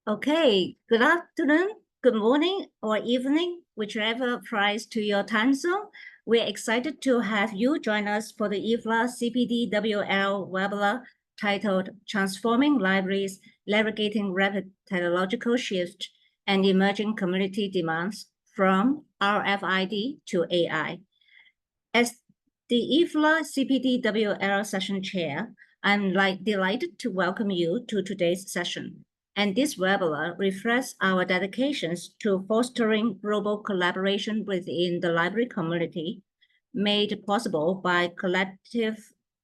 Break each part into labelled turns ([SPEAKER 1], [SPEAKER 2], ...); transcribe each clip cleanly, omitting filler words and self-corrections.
[SPEAKER 1] Okay, good afternoon, good morning, or evening, whichever applies to your time zone. We're excited to have you join us for the IFLA CPDWL webinar titled Transforming Libraries, Navigating Rapid Technological Shift and Emerging Community Demands from RFID to AI. As the IFLA CPDWL session chair, I'm delighted to welcome you to today's session. And this webinar reflects our dedications to fostering global collaboration within the library community, made possible by collective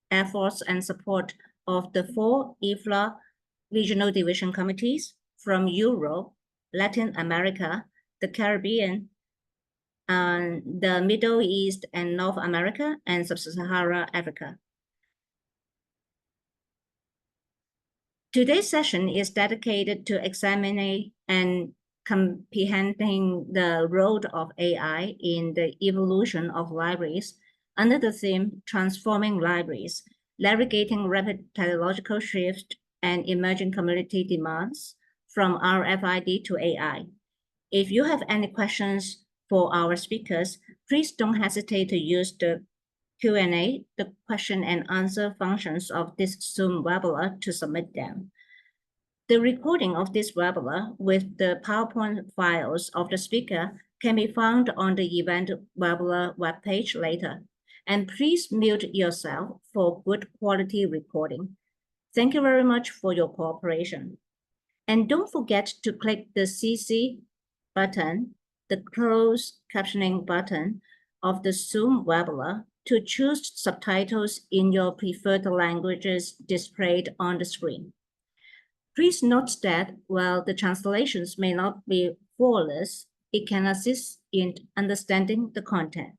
[SPEAKER 1] efforts and support of the 4 IFLA regional division committees from Europe, Latin America, the Caribbean, the Middle East and North America, and Sub-Saharan Africa. Today's session is dedicated to examining and comprehending the role of AI in the evolution of libraries under the theme Transforming Libraries, Navigating Rapid Technological Shift and Emerging Community Demands from RFID to AI. If you have any questions for our speakers, please don't hesitate to use the Q&A, the question and answer functions of this Zoom webinar to submit them. The recording of this webinar with the PowerPoint files of the speaker can be found on the event webinar webpage later. And please mute yourself for good quality recording. Thank you very much for your cooperation. And don't forget to click the CC button, the closed captioning button of the Zoom webinar to choose subtitles in your preferred languages displayed on the screen. Please note that while the translations may not be flawless, it can assist in understanding the content.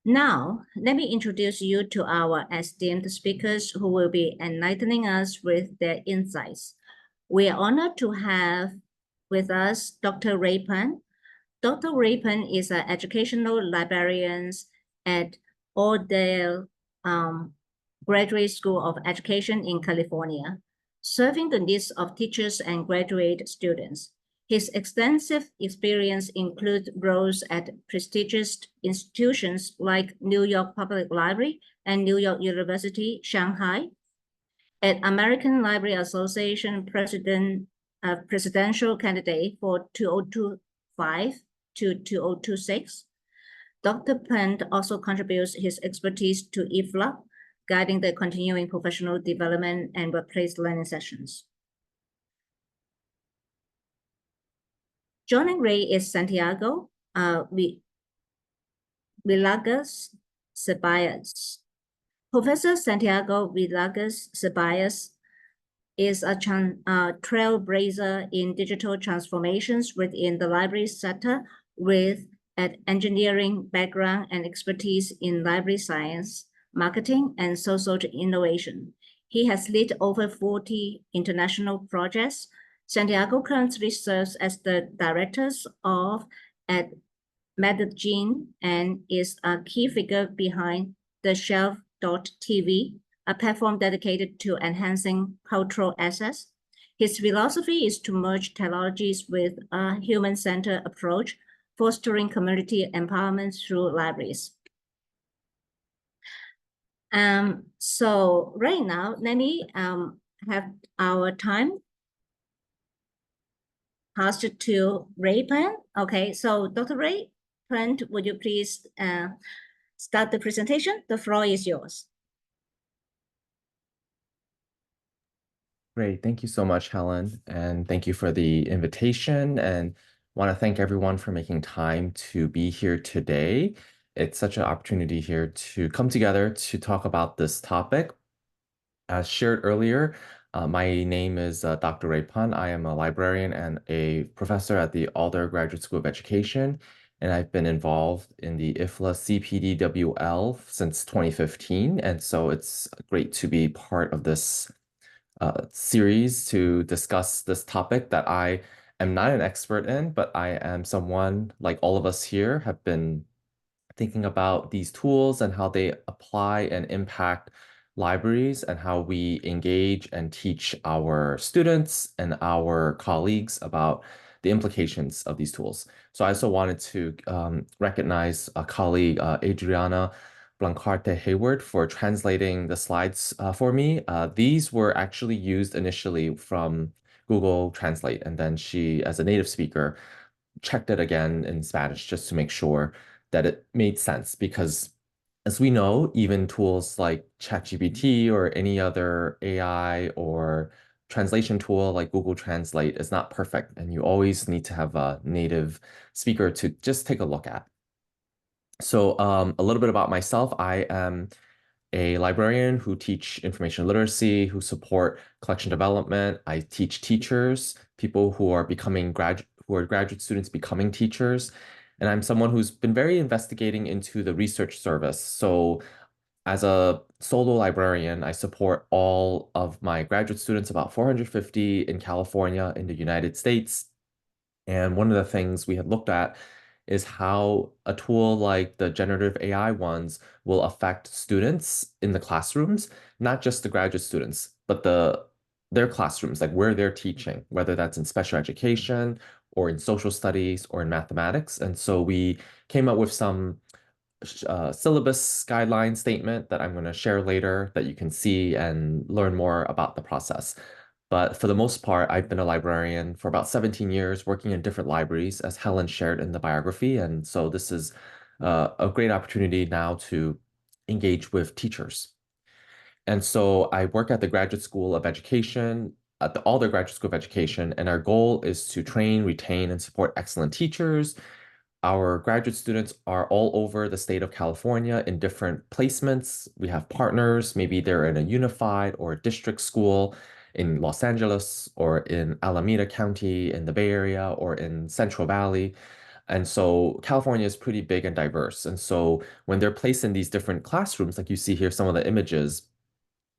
[SPEAKER 1] Now, let me introduce you to our esteemed speakers who will be enlightening us with their insights. We are honored to have with us Dr. Ray Pan. Dr. Ray Pan is an educational librarian at Oakdale Graduate School of Education in California, serving the needs of teachers and graduate students. His extensive experience includes roles at prestigious institutions like New York Public Library and New York University, Shanghai, at American Library Association presidential candidate for 2025 to 2026. Dr. Pan also contributes his expertise to IFLA, guiding the continuing professional development and workplace learning sessions. Joining Ray is Santiago Villegas Ceballos. Professor Santiago Villegas Ceballos is a trailblazer in digital transformations within the library sector with an engineering background and expertise in library science, marketing, and social innovation. He has led over 40 international projects. Santiago currently serves as the director at Medellin and is a key figure behind the Shelf.tv, a platform dedicated to enhancing cultural access. His philosophy is to merge technologies with a human-centered approach, fostering community empowerment through libraries. So right now, let me have our time passed to Ray Pan. Okay, so Dr. Ray Pan, would you please start the presentation? The floor is yours.
[SPEAKER 2] Great. Thank you so much, Helen. And thank you for the invitation. And want to thank everyone for making time to be here today. It's such an opportunity here to come together to talk about this topic. As shared earlier, my name is Dr. Ray Pan. I am a librarian and a professor at the Alder Graduate School of Education. And I've been involved in the IFLA CPDWL since 2015. And so it's great to be part of this series to discuss this topic that I am not an expert in, but I am someone like all of us here have been thinking about these tools and how they apply and impact libraries and how we engage and teach our students and our colleagues about the implications of these tools. So I also wanted to recognize a colleague, Adriana Blancarte Hayward, for translating the slides for me. These were actually used initially from Google Translate, and then she, as a native speaker, checked it again in Spanish just to make sure that it made sense. Because as we know, even tools like ChatGPT or any other AI or translation tool like Google Translate is not perfect, and you always need to have a native speaker to just take a look at. So a little bit about myself. I am a librarian who teach information literacy, who support collection development. I teach teachers, people who are graduate students becoming teachers. And I'm someone who's been very investigating into the research service. So as a solo librarian, I support all of my graduate students, about 450 in California, in the United States. And one of the things we had looked at is how a tool like the generative AI ones will affect students in the classrooms, not just the graduate students, but their classrooms, like where they're teaching, whether that's in special education or in social studies or in mathematics. And so we came up with some syllabus guideline statement that I'm going to share later that you can see and learn more about the process. But for the most part, I've been a librarian for about 17 years, working in different libraries, as Helen shared in the biography. And so this is a great opportunity now to engage with teachers. And so I work at the Graduate School of Education, at the Alder Graduate School of Education, and our goal is to train, retain, and support excellent teachers. Our graduate students are all over the state of California in different placements. We have partners, maybe they're in a unified or a district school in Los Angeles or in Alameda County in the Bay Area or in Central Valley. And so California is pretty big and diverse. And so when they're placed in these different classrooms, like you see here, some of the images,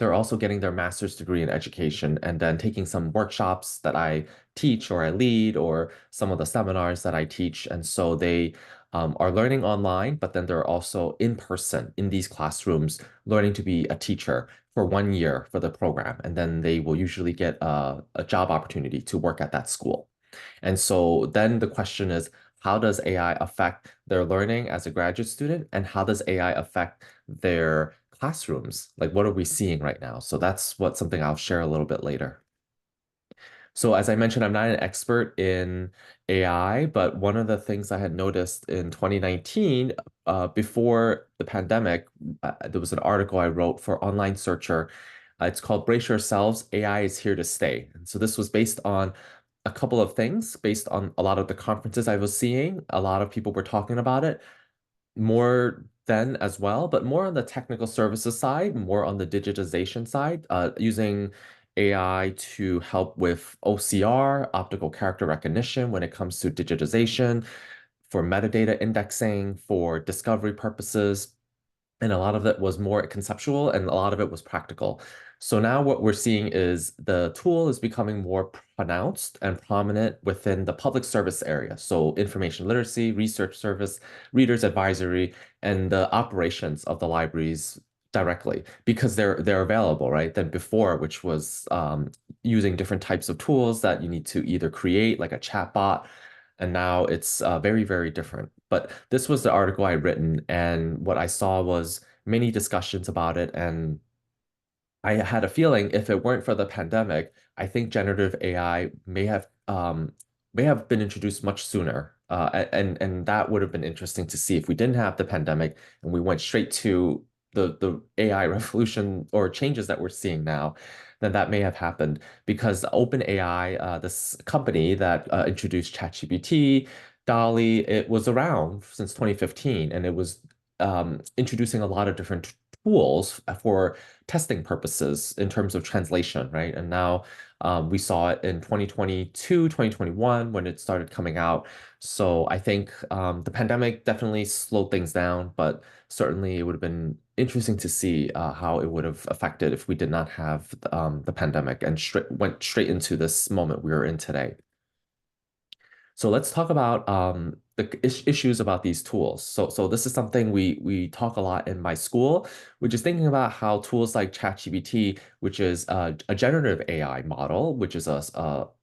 [SPEAKER 2] they're also getting their master's degree in education and then taking some workshops that I teach or I lead or some of the seminars that I teach. And so they are learning online, but then they're also in person in these classrooms learning to be a teacher for 1 year for the program. And then they will usually get a job opportunity to work at that school. And so then the question is, how does AI affect their learning as a graduate student? And how does AI affect their classrooms? Like, what are we seeing right now? So that's something I'll share a little bit later. So as I mentioned, I'm not an expert in AI, but one of the things I had noticed in 2019, before the pandemic, there was an article I wrote for Online Searcher. It's called Brace Yourselves, AI is Here to Stay. And so this was based on a couple of things, based on a lot of the conferences I was seeing. A lot of people were talking about it more then as well, but more on the technical services side, more on the digitization side, using AI to help with OCR, optical character recognition, when it comes to digitization, for metadata indexing, for discovery purposes. And a lot of it was more conceptual and a lot of it was practical. So now what we're seeing is the tool is becoming more pronounced and prominent within the public service area. So information literacy, research service, readers advisory, and the operations of the libraries directly because they're available, right? Than before, which was using different types of tools that you need to either create like a chatbot, and now it's very, very different. But this was the article I written, and what I saw was many discussions about it. And I had a feeling if it weren't for the pandemic, I think generative AI may have been introduced much sooner. And that would have been interesting to see if we didn't have the pandemic and we went straight to the AI revolution or changes that we're seeing now, then that may have happened because OpenAI, this company that introduced ChatGPT, Dolly, it was around since 2015 and it was introducing a lot of different tools for testing purposes in terms of translation, right? And now we saw it in 2022, 2021 when it started coming out. So I think the pandemic definitely slowed things down, but certainly it would have been interesting to see how it would have affected if we did not have the pandemic and went straight into this moment we are in today. So let's talk about the issues about these tools. So this is something we talk a lot in my school, which is thinking about how tools like ChatGPT, which is a generative AI model, which is a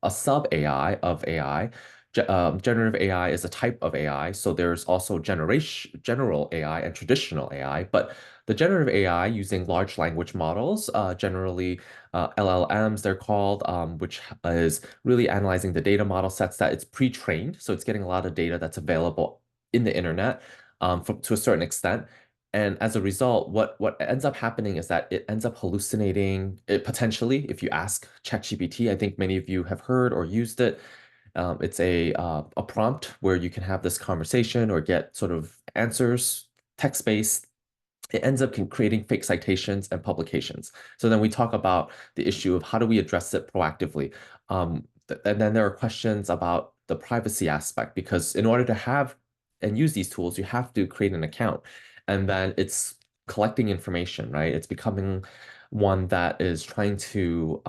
[SPEAKER 2] sub AI of AI. Generative AI is a type of AI. So there's also general AI and traditional AI. But the generative AI using large language models, generally LLMs, they're called, which is really analyzing the data model sets that it's pre-trained. So it's getting a lot of data that's available in the internet to a certain extent. And as a result, what ends up happening is that it ends up hallucinating it potentially. If you ask ChatGPT, I think many of you have heard or used it. It's a prompt where you can have this conversation or get sort of answers, text-based. It ends up creating fake citations and publications. So then we talk about the issue of how do we address it proactively. And then there are questions about the privacy aspect, because in order to have and use these tools, you have to create an account. And then it's collecting information, right? It's becoming one that is trying to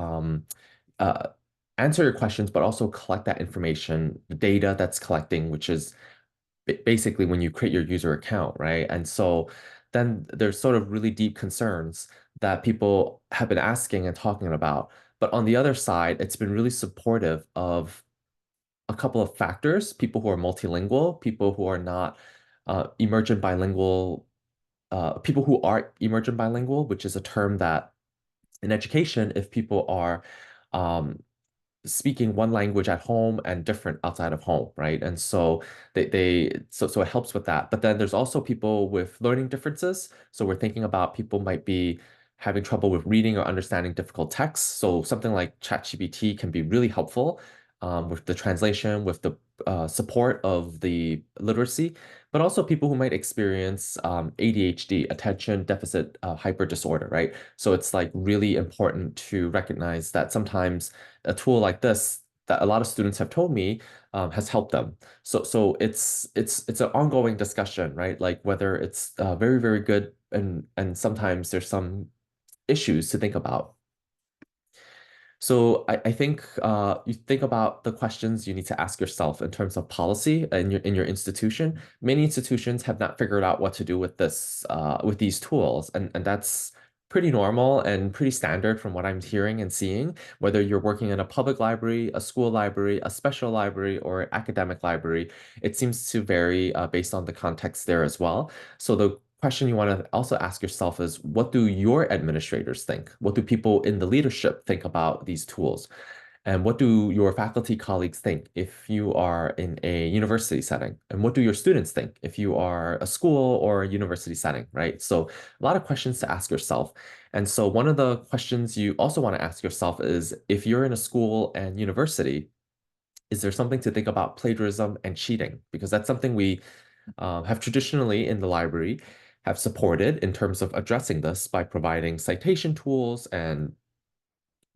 [SPEAKER 2] uh, answer your questions, but also collect that information, the data that's collecting, which is basically when you create your user account, right? And so then there's sort of really deep concerns that people have been asking and talking about. But on the other side, it's been really supportive of a couple of factors: people who are multilingual, people who are not emergent bilingual, people who are emergent bilingual, which is a term that in education, if people are um, speaking one language at home and different outside of home, right? And so so it helps with that. But then there's also people with learning differences. So we're thinking about people might be having trouble with reading or understanding difficult texts. So something like ChatGPT can be really helpful with the translation, with the support of the literacy, but also people who might experience ADHD, attention deficit hyper disorder, right? So it's like really important to recognize that sometimes a tool like this that a lot of students have told me has helped them. So it's an ongoing discussion, right? Like whether it's very, very good, and sometimes there's some issues to think about. So I think you think about the questions you need to ask yourself in terms of policy in your institution. Many institutions have not figured out what to do with this with these tools, and that's pretty normal and pretty standard from what I'm hearing and seeing. Whether you're working in a public library, a school library, a special library, or academic library, it seems to vary based on the context there as well. So the question you want to also ask yourself is, what do your administrators think? What do people in the leadership think about these tools? And what do your faculty colleagues think if you are in a university setting? And what do your students think if you are a school or a university setting, right? So a lot of questions to ask yourself. And so one of the questions you also want to ask yourself is, if you're in a school and university, is there something to think about plagiarism and cheating? Because that's something we have traditionally in the library have supported in terms of addressing this by providing citation tools and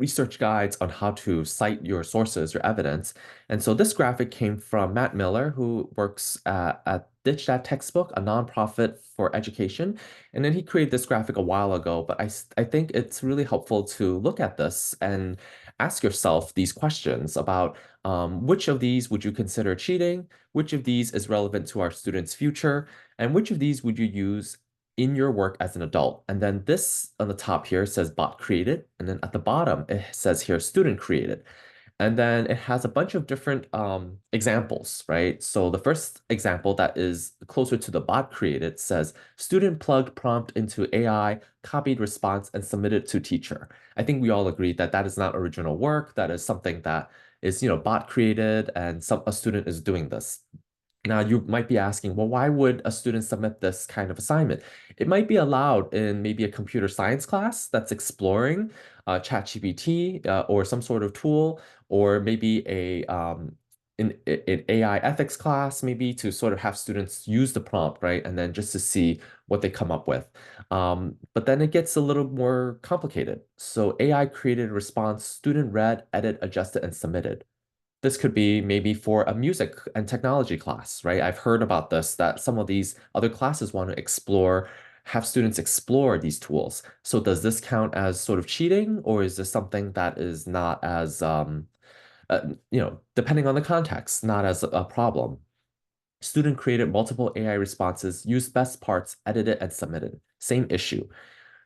[SPEAKER 2] research guides on how to cite your sources, your evidence. And so this graphic came from Matt Miller, who works at Ditch That Textbook, a nonprofit for education. And then he created this graphic a while ago, but I think it's really helpful to look at this and ask yourself these questions about which of these would you consider cheating, which of these is relevant to our students' future, and which of these would you use in your work as an adult. And then this on the top here says bot created. And then at the bottom, it says here student created. And then it has a bunch of different examples, right? So the first example that is closer to the bot created says student plugged prompt into AI, copied response, and submitted to teacher. I think we all agree that that is not original work. That is something that is, bot created, and a student is doing this. Now, you might be asking, well, why would a student submit this kind of assignment? It might be allowed in maybe a computer science class that's exploring ChatGPT or some sort of tool, or maybe an AI ethics class, maybe to sort of have students use the prompt, right? And then just to see what they come up with. But then it gets a little more complicated. So AI created a response, student read, edit, adjusted, and submitted. This could be maybe for a music and technology class, right? I've heard about this, that some of these other classes want to have students explore these tools. So does this count as sort of cheating, or is this something that is not as depending on the context, not as a problem. Student created multiple AI responses, used best parts, edited and submitted. Same issue.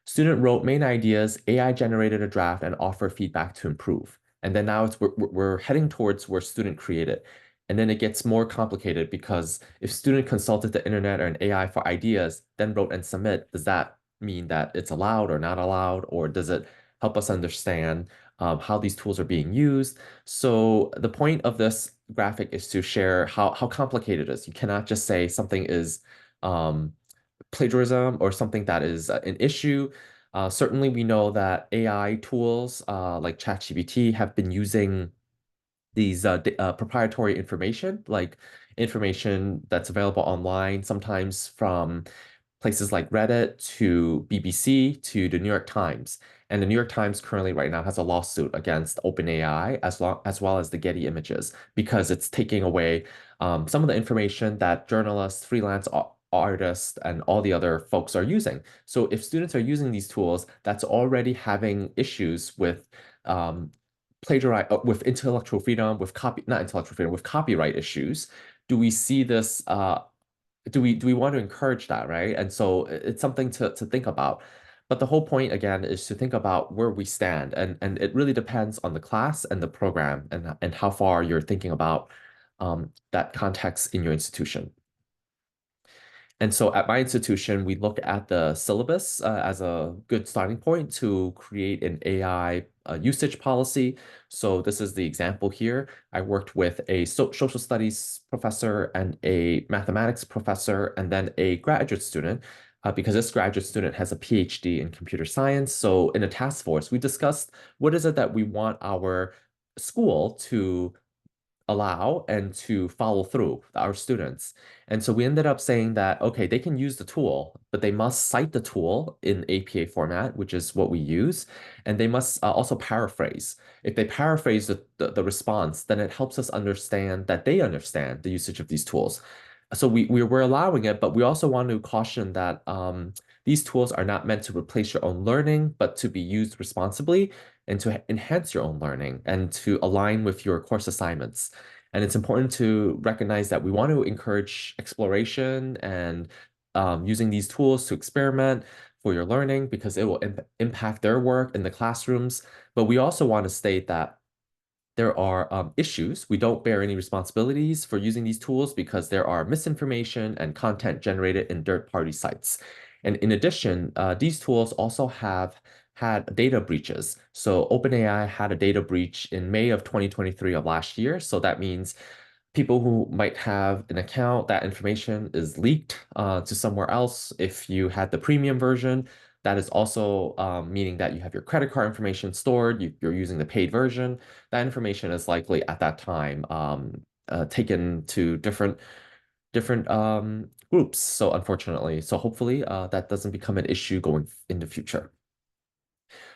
[SPEAKER 2] Student wrote main ideas, AI generated a draft and offered feedback to improve. And then now we're heading towards where student created. And then it gets more complicated because if student consulted the internet or an AI for ideas, then wrote and submit, does that mean that it's allowed or not allowed? Or does it help us understand how these tools are being used? So the point of this graphic is to share how complicated it is. You cannot just say something is um, plagiarism or something that is an issue. Certainly, we know that AI tools like ChatGPT have been using these proprietary information, like information that's available online, sometimes from places like Reddit to BBC to the New York Times. And the New York Times currently right now has a lawsuit against OpenAI as well as the Getty images because it's taking away some of the information that journalists, freelance artists, and all the other folks are using. So if students are using these tools, that's already having issues with plagiarize with intellectual freedom, with not intellectual freedom, with copyright issues. Do we see this do we want to encourage that, right? And so it's something to think about. But the whole point again is to think about where we stand, and it really depends on the class and the program and how far you're thinking about that context in your institution. And so at my institution, we look at the syllabus as a good starting point to create an AI usage policy. So this is the example here. I worked with a social studies professor and a mathematics professor, and then a graduate student, because this graduate student has a PhD in computer science. So in a task force, we discussed what is it that we want our school to allow and to follow through our students. And so we ended up saying that, okay, they can use the tool, but they must cite the tool in APA format, which is what we use. And they must also paraphrase. If they paraphrase the response, then it helps us understand that they understand the usage of these tools. So we were allowing it, but we also want to caution that these tools are not meant to replace your own learning, but to be used responsibly and to enhance your own learning and to align with your course assignments. And it's important to recognize that we want to encourage exploration and using these tools to experiment for your learning because it will impact their work in the classrooms. But we also want to state that there are issues. We don't bear any responsibilities for using these tools because there are misinformation and content generated in third-party sites. And in addition, these tools also have had data breaches. So OpenAI had a data breach in May of 2023 of last year. So that means people who might have an account, that information is leaked to somewhere else. If you had the premium version, that is also meaning that you have your credit card information stored, you're using the paid version. That information is likely at that time taken to different groups. So unfortunately, so hopefully that doesn't become an issue going in the future.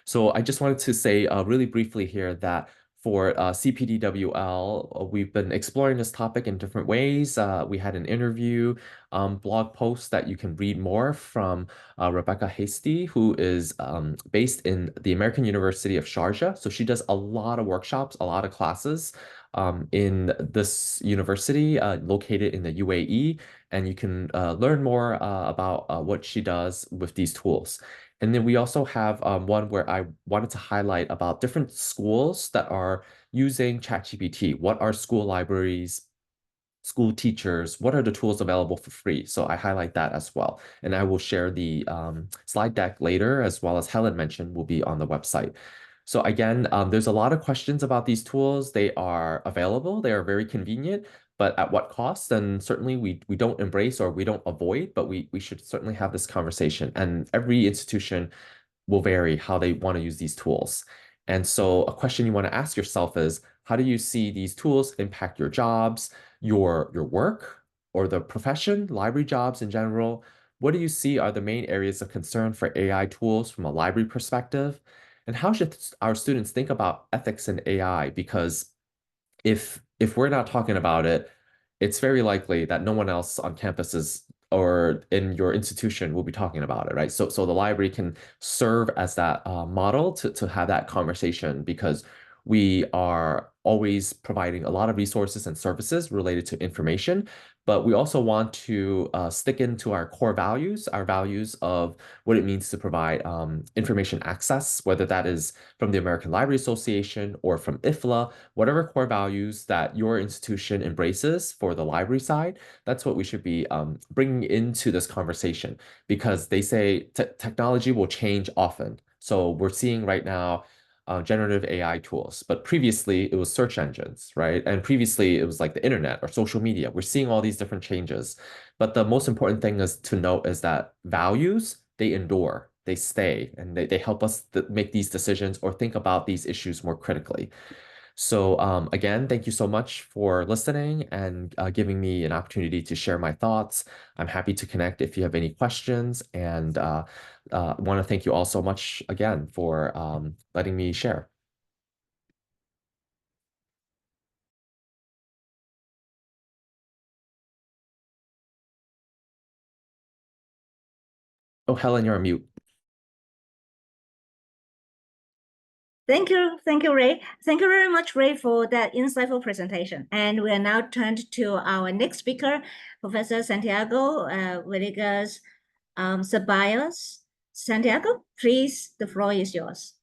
[SPEAKER 2] So I just wanted to say really briefly here that for CPDWL, we've been exploring this topic in different ways. We had an interview blog post that you can read more from Rebecca Hasty, who is based in the American University of Sharjah. So she does a lot of workshops, a lot of classes in this university located in the UAE. And you can learn more about what she does with these tools. And then we also have one where I wanted to highlight about different schools that are using ChatGPT. What are school libraries, school teachers, what are the tools available for free? So I highlight that as well. And I will share the slide deck later, as well as Helen mentioned, will be on the website. So again, there's a lot of questions about these tools. They are available, they are very convenient, but at what cost? And certainly we don't embrace or we don't avoid, but we should certainly have this conversation. And every institution will vary how they want to use these tools. And so a question you want to ask yourself is, how do you see these tools impact your jobs, your work, or the profession, library jobs in general? What do you see are the main areas of concern for AI tools from a library perspective? And how should our students think about ethics in AI? Because if we're not talking about it, it's very likely that no one else on campus is or in your institution will be talking about it, right? So the library can serve as that model to have that conversation because we are always providing a lot of resources and services related to information, but we also want to stick into our core values, our values of what it means to provide information access, whether that is from the American Library Association or from IFLA, whatever core values that your institution embraces for the library side, that's what we should be bringing into this conversation, because they say technology will change often. So we're seeing right now generative AI tools, but previously it was search engines, right? And previously it was like the internet or social media. We're seeing all these different changes. But the most important thing is to note is that values, they endure, they stay, and they help us make these decisions or think about these issues more critically. So again, thank you so much for listening and giving me an opportunity to share my thoughts. I'm happy to connect if you have any questions, and want to thank you all so much again for letting me share. Oh, Helen, you're on mute.
[SPEAKER 1] Thank you, Ray. Thank you very much, Ray, for that insightful presentation. And we are now turned to our next speaker, Professor Santiago Villegas Ceballos. Santiago, please, the floor is yours.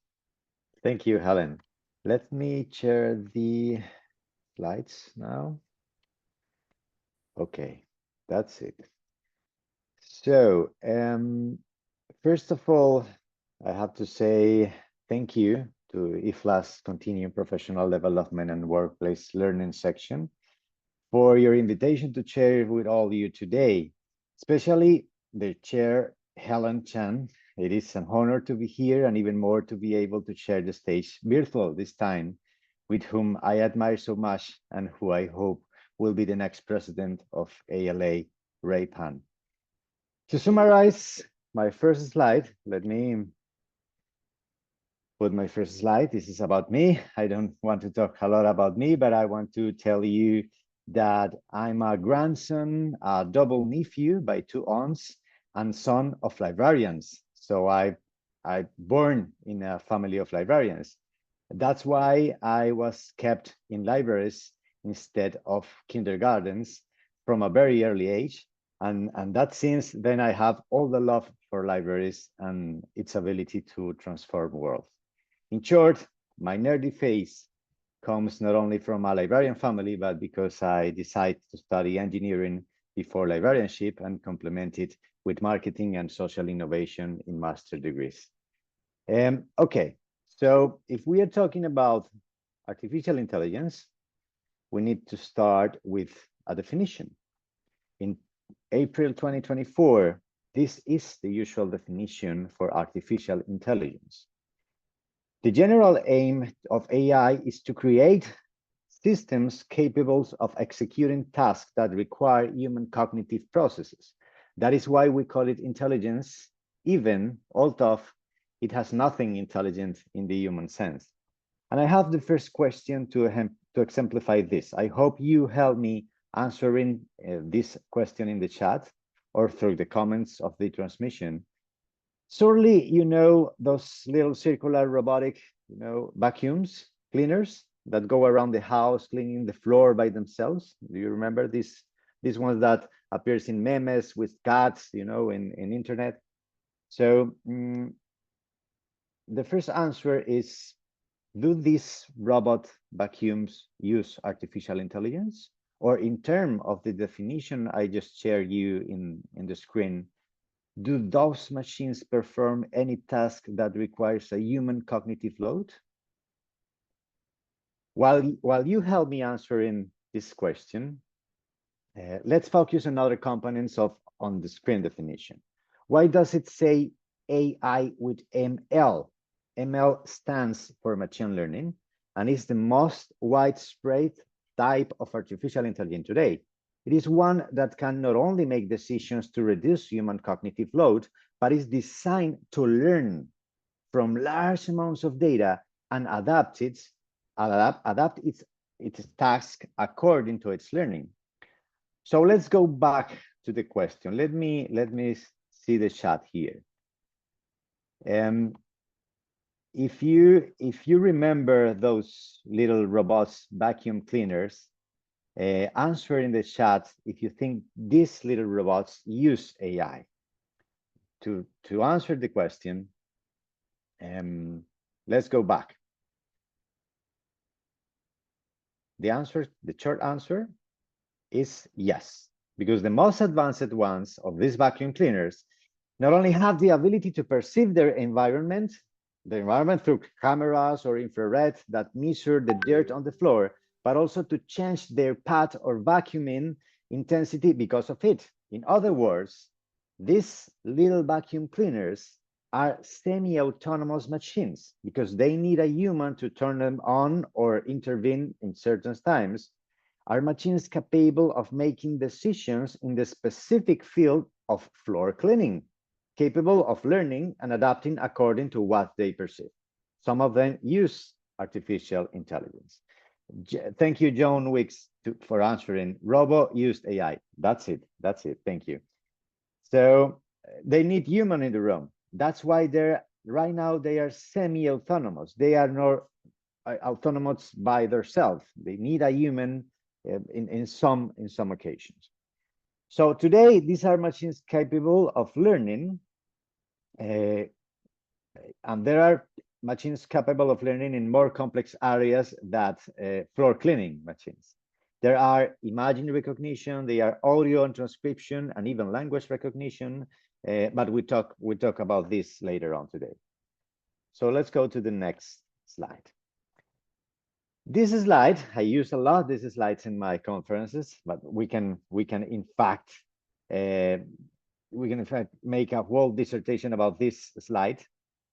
[SPEAKER 3] Thank you, Helen. Let me share the slides now. Okay, that's it. So, first of all, I have to say thank you to IFLA's Continuing Professional Development and Workplace Learning section for your invitation to share with all you today, especially the chair, Helen Chan. It is an honor to be here, and even more to be able to share the stage virtual this time with whom I admire so much and who I hope will be the next president of ALA, Ray Pan. To summarize my first slide, let me put my first slide. This is about me. I don't want to talk a lot about me, but I want to tell you that I'm a grandson, a double nephew by 2 aunts, and son of librarians. So I born in a family of librarians. That's why I was kept in libraries instead of kindergartens from a very early age. And that since then I have all the love for libraries and its ability to transform worlds. In short, my nerdy face comes not only from a librarian family, but because I decided to study engineering before librarianship and complement it with marketing and social innovation in master degrees. Okay, so if we are talking about artificial intelligence, we need to start with a definition. In April 2024, this is the usual definition for artificial intelligence. The general aim of AI is to create systems capable of executing tasks that require human cognitive processes. That is why we call it intelligence, even although it has nothing intelligent in the human sense. And I have the first question to exemplify this. I hope you help me answering this question in the chat or through the comments of the transmission. Surely you know those little circular robotic, vacuums cleaners that go around the house cleaning the floor by themselves. Do you remember these ones that appears in memes with cats, in internet? So the first answer is, do these robot vacuums use artificial intelligence? Or in terms of the definition I just shared you in the screen, do those machines perform any task that requires a human cognitive load? While you help me answering this question, let's focus on other components on the screen definition. Why does it say AI with ML? ML stands for machine learning and is the most widespread type of artificial intelligence today. It is one that can not only make decisions to reduce human cognitive load, but is designed to learn from large amounts of data and adapt its task according to its learning. So let's go back to the question. Let me see the chat here. if you remember those little robots, vacuum cleaners, answer in the chat if you think these little robots use AI. To answer the question, let's go back. The short answer is yes, because the most advanced ones of these vacuum cleaners not only have the ability to perceive their environment, the environment through cameras or infrared that measure the dirt on the floor, but also to change their path or vacuuming intensity because of it. In other words, these little vacuum cleaners are semi-autonomous machines because they need a human to turn them on or intervene in certain times. Are machines capable of making decisions in the specific field of floor cleaning, capable of learning and adapting according to what they perceive. Some of them use artificial intelligence. Thank you, John Wicks, for answering. Robo used AI. That's it. That's it. Thank you. So they need human in the room. That's why they're right now they are semi-autonomous. They are not autonomous by themselves. They need a human in some occasions. So today, these are machines capable of learning, and there are machines capable of learning in more complex areas than floor cleaning machines. There are imaging recognition, there are audio and transcription, and even language recognition. But we talk about this later on today. So let's go to the next slide. This slide, I use a lot these slides in my conferences, but we can in fact make a whole dissertation about this slide.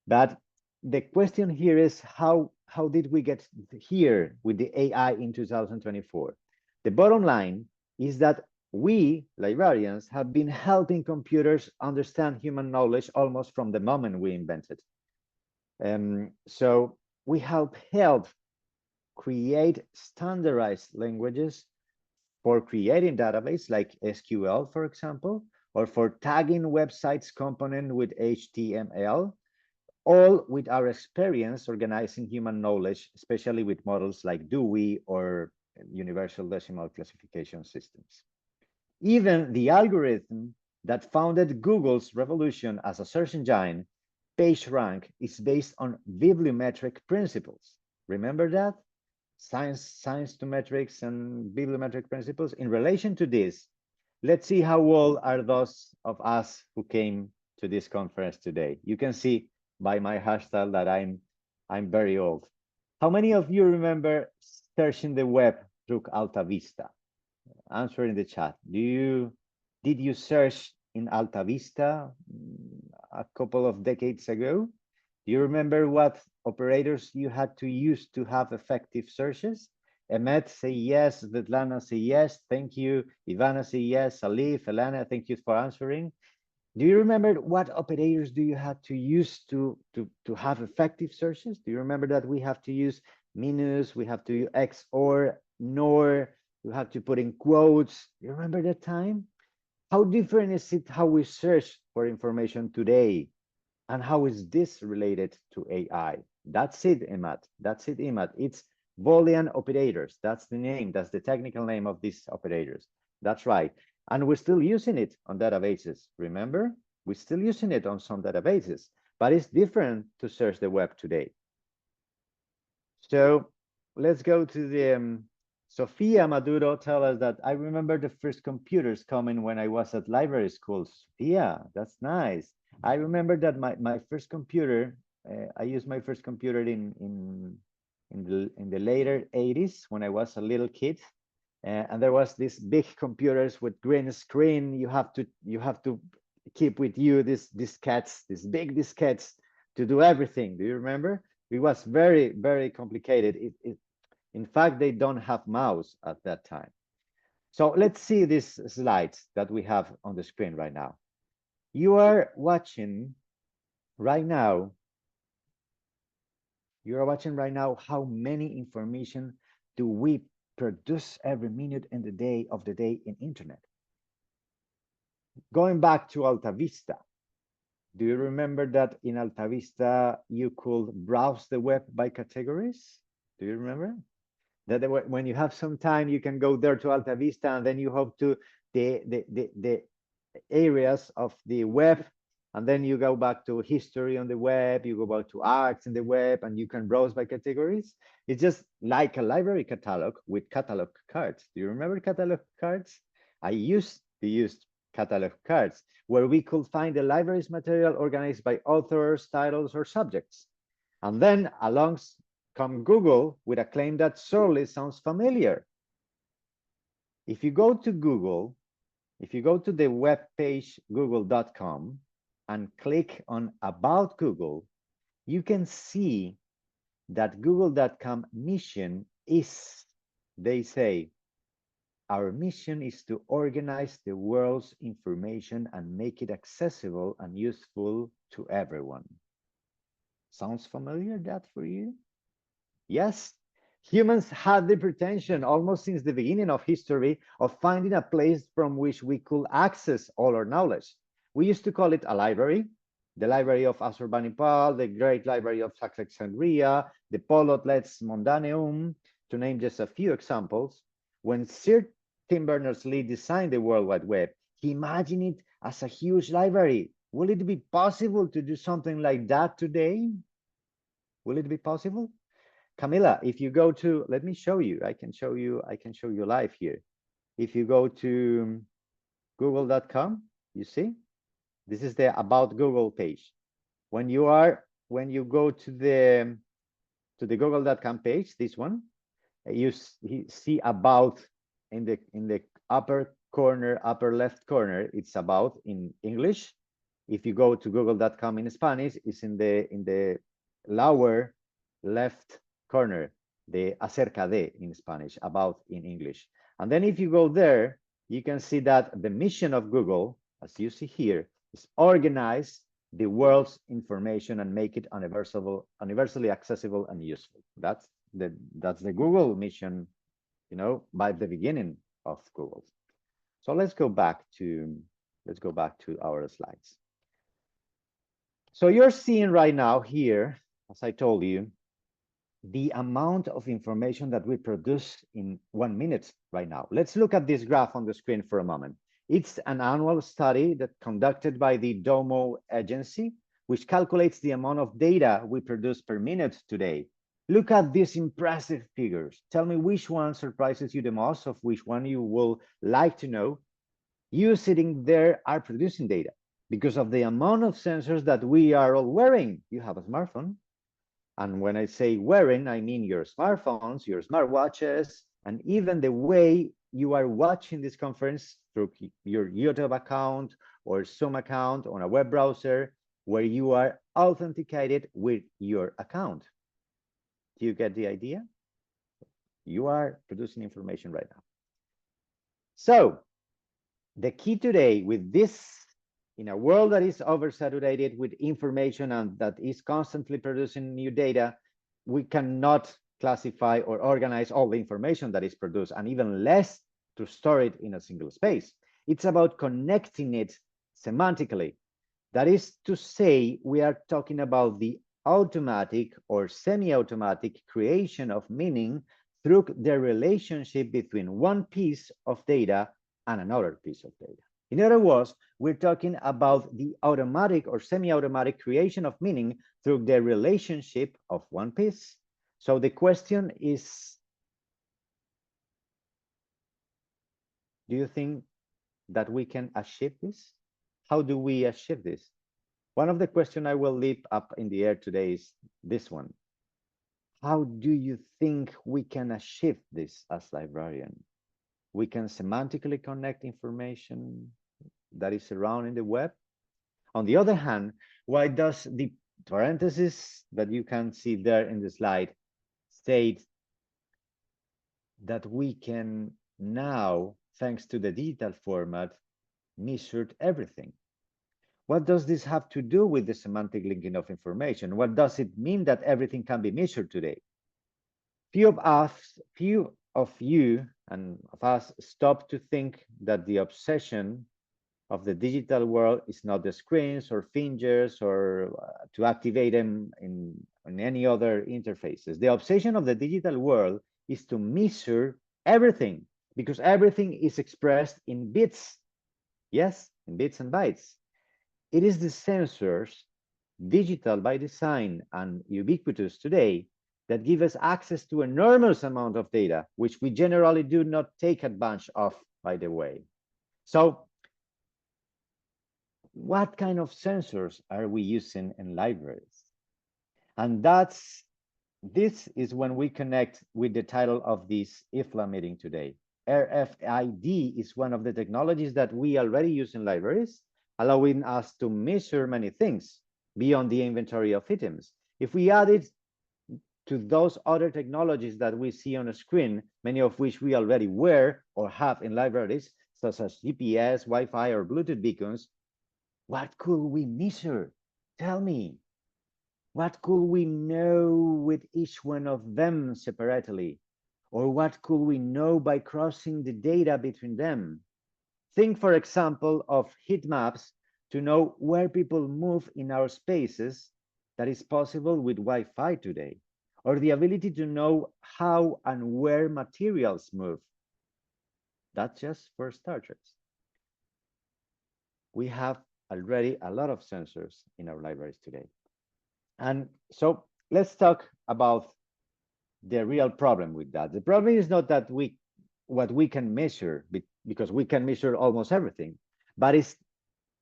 [SPEAKER 3] But the question here is how did we get here with the AI in 2024? The bottom line is that we librarians have been helping computers understand human knowledge almost from the moment we invented. So we help create standardized languages for creating database like SQL, for example, or for tagging websites component with HTML, all with our experience organizing human knowledge, especially with models like Dewey or Universal Decimal Classification Systems. Even the algorithm that founded Google's revolution as a search engine, PageRank, is based on bibliometric principles. Remember that? Science to metrics and bibliometric principles. In relation to this, let's see how old are those of us who came to this conference today. You can see by my hashtag that I'm very old. How many of you remember searching the web through Alta Vista? Answer in the chat. Did you search in Alta Vista a couple of decades ago? Do you remember what operators you had to use to have effective searches? Emmet say yes, Svetlana say yes, thank you. Ivana say yes, Alif, Elena, thank you for answering. Do you remember what operators do you have to use to have effective searches? Do you remember that we have to use minus, we have to use XOR, NOR, you have to put in quotes? Do you remember that time? How different is it how we search for information today? And how is this related to AI? That's it, Emad. That's it, Emad. It's Boolean operators. That's the name. That's the technical name of these operators. That's right. And we're still using it on databases. Remember? We're still using it on some databases, but it's different to search the web today. So let's go to the Sofia Maduro tell us that I remember the first computers coming when I was at library school. Sofia, that's nice. I remember that my first computer, I used my first computer in the later 80s when I was a little kid, and there was these big computers with green screen. You have to keep with you these diskettes, these big diskettes to do everything. Do you remember? It was very, very complicated. In fact, they don't have mouse at that time. So let's see these slides that we have on the screen right now. You are watching right now. You are watching right now how many information do we produce every minute in the day of the day in internet. Going back to Alta Vista, Do you remember that in Altavista you could browse the web by categories? Do you remember? That when you have some time, you can go there to Altavista and then you hop to the areas of the web, and then you go back to history on the web, you go back to arts in the web, and you can browse by categories. It's just like a library catalog with catalog cards. Do you remember catalog cards? I used to use catalog cards where we could find the library's material organized by authors, titles, or subjects. And then along come Google with a claim that surely sounds familiar. If you go to Google, if you go to the web page google.com and click on About Google, you can see that google.com mission is, they say, our mission is to organize the world's information and make it accessible and useful to everyone. Sounds familiar, that for you? Yes, humans had the pretension almost since the beginning of history of finding a place from which we could access all our knowledge. We used to call it a library, the library of Assurbanipal, the great library of Alexandria, the Polotlet's Mondaneum, to name just a few examples. When Sir Tim Berners-Lee designed the World Wide Web, he imagined it as a huge library. Will it be possible to do something like that today? Will it be possible? Camila, if you go to, let me show you, I can show you live here. If you go to google.com, you see, this is the About Google page. When you go to the google.com page, this one, you see About in the upper corner, upper left corner, it's About in English. If you go to google.com in Spanish, it's in the lower left corner, the acerca de in Spanish, About in English. And then if you go there, you can see that the mission of Google, as you see here, is organize the world's information and make it universally accessible and useful. That's the Google mission, you know, by the beginning of Google. So let's go back to our slides. So you're seeing right now here, as I told you, the amount of information that we produce in 1 minute right now. Let's look at this graph on the screen for a moment. It's an annual study that conducted by the Domo agency, which calculates the amount of data we produce per minute today. Look at these impressive figures. Tell me which one surprises you the most, of which one you will like to know. You sitting there are producing data because of the amount of sensors that we are all wearing. You have a smartphone. And when I say wearing, I mean your smartphones, your smartwatches, and even the way you are watching this conference through your YouTube account or Zoom account on a web browser where you are authenticated with your account. Do you get the idea? You are producing information right now. So the key today with this, in a world that is oversaturated with information and that is constantly producing new data, we cannot classify or organize all the information that is produced, and even less to store it in a single space. It's about connecting it semantically. That is to say, we are talking about the automatic or semi-automatic creation of meaning through the relationship between one piece of data and another piece of data. In other words, we're talking about the automatic or semi-automatic creation of meaning through the relationship of one piece. So the question is, do you think that we can achieve this? How do we achieve this? One of the questions I will leave up in the air today is this one. How do you think we can achieve this as librarian? We can semantically connect information that is around in the web. On the other hand, why does the parenthesis that you can see there in the slide state that we can now, thanks to the digital format, measure everything? What does this have to do with the semantic linking of information? What does it mean that everything can be measured today? Few of you and of us stop to think that the obsession of the digital world is not the screens or fingers or to activate them in any other interfaces. The obsession of the digital world is to measure everything, because everything is expressed in bits. Yes, in bits and bytes. It is the sensors, digital by design and ubiquitous today, that give us access to enormous amount of data, which we generally do not take advantage of, by the way. So what kind of sensors are we using in libraries? And this is when we connect with the title of this IFLA meeting today. RFID is one of the technologies that we already use in libraries, allowing us to measure many things beyond the inventory of items. If we add it to those other technologies that we see on a screen, many of which we already wear or have in libraries, such as GPS, Wi-Fi, or Bluetooth beacons, what could we measure? Tell me. What could we know with each one of them separately? Or what could we know by crossing the data between them? Think, for example, of heat maps to know where people move in our spaces. That is possible with Wi-Fi today. Or the ability to know how and where materials move. That's just for starters. We have already a lot of sensors in our libraries today. And so let's talk about the real problem with that. The problem is not that what we can measure, because we can measure almost everything, but it's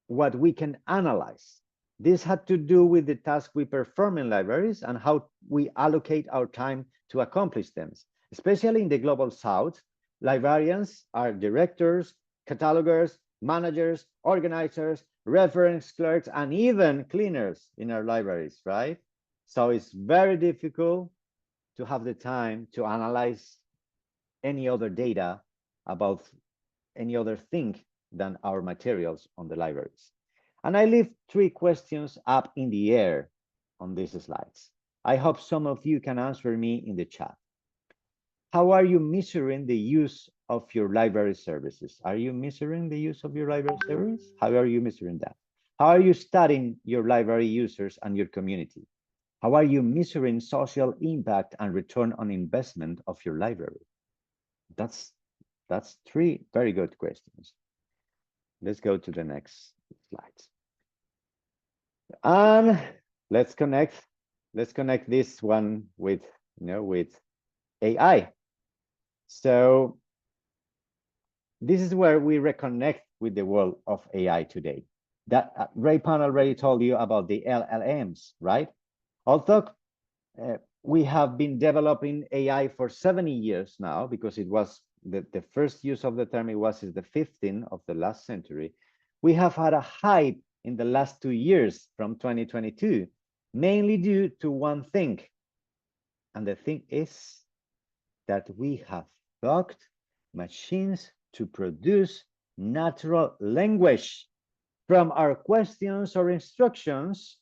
[SPEAKER 3] what we can analyze. This had to do with the task we perform in libraries and how we allocate our time to accomplish them. Especially in the global south, librarians are directors, catalogers, managers, organizers, reference clerks, and even cleaners in our libraries, right? So it's very difficult to have the time to analyze any other data about any other thing than our materials on the libraries. And I leave 3 questions up in the air on these slides. I hope some of you can answer me in the chat. How are you measuring the use of your library services? Are you measuring the use of your library service? How are you measuring that? How are you studying your library users and your community? How are you measuring social impact and return on investment of your library? That's 3 very good questions. Let's go to the next slides. And let's connect this one with with AI. So this is where we reconnect with the world of AI today. That Ray Pan already told you about the LLMs, right? Although we have been developing AI for 70 years now, because it was the first use of the term, it was in the 15th of the last century. We have had a hype in the last 2 years from 2022, mainly due to one thing. And the thing is that we have taught machines to produce natural language from our questions or instructions,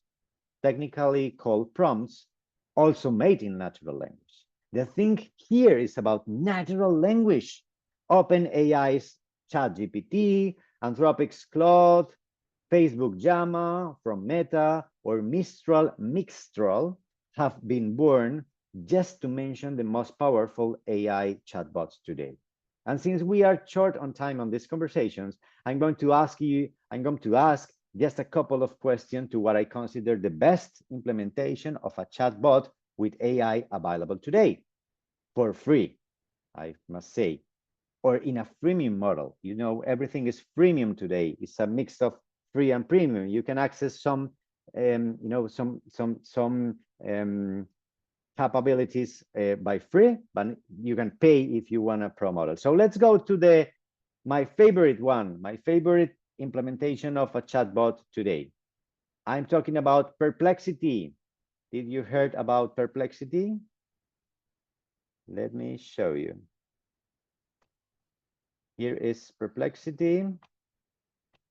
[SPEAKER 3] technically called prompts, also made in natural language. The thing here is about natural language. OpenAI's ChatGPT, Anthropic's Claude, Facebook Llama from Meta, or Mistral Mixtral have been born, just to mention the most powerful AI chatbots today. And since we are short on time on these conversations, I'm going to ask just a couple of questions to what I consider the best implementation of a chatbot with AI available today, for free, I must say, or in a freemium model. You know, everything is freemium today. It's a mix of free and premium. You can access some, capabilities by free, but you can pay if you want a pro model. So let's go to my favorite one, my favorite implementation of a chatbot today. I'm talking about Perplexity. Did you heard about Perplexity? Let me show you. Here is Perplexity.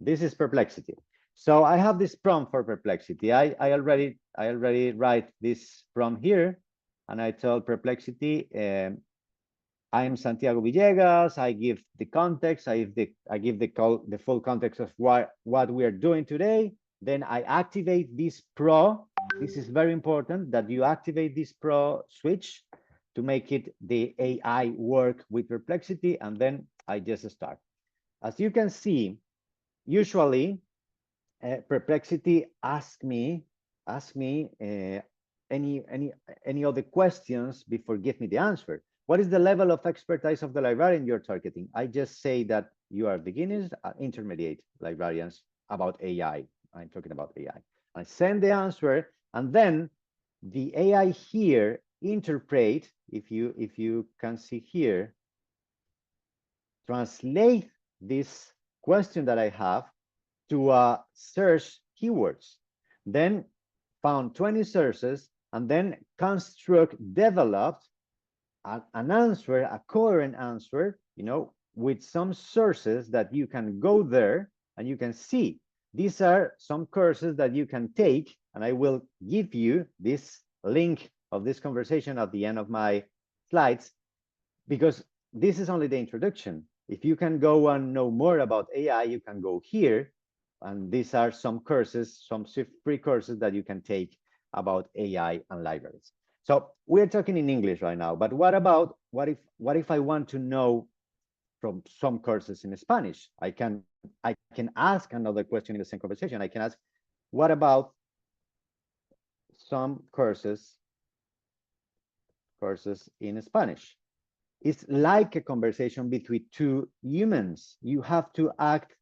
[SPEAKER 3] This is Perplexity. So I have this prompt for Perplexity. I already write this prompt here, and I tell Perplexity, I'm Santiago Villegas. I give the context. I give the full context of what we are doing today. Then I activate this Pro. This is very important that you activate this Pro switch to make it the AI work with Perplexity, and then I just start. As you can see, usually Perplexity asks me any other questions before give me the answer. What is the level of expertise of the librarian you're targeting? I just say that you are beginners, intermediate librarians about AI. I'm talking about AI. I send the answer, and then the AI here interpret, if you can see here, translate this question that I have to search keywords, then found 20 sources, and then developed an answer, a coherent answer, with some sources that you can go there and you can see. These are some courses that you can take, and I will give you this link of this conversation at the end of my slides, because this is only the introduction. If you can go and know more about AI, you can go here, and these are some courses, some free courses that you can take about AI and libraries. So we're talking in English right now, but what if I want to know from some courses in Spanish? I can ask another question in the same conversation. I can ask, what about some courses in Spanish? It's like a conversation between two humans. You have to act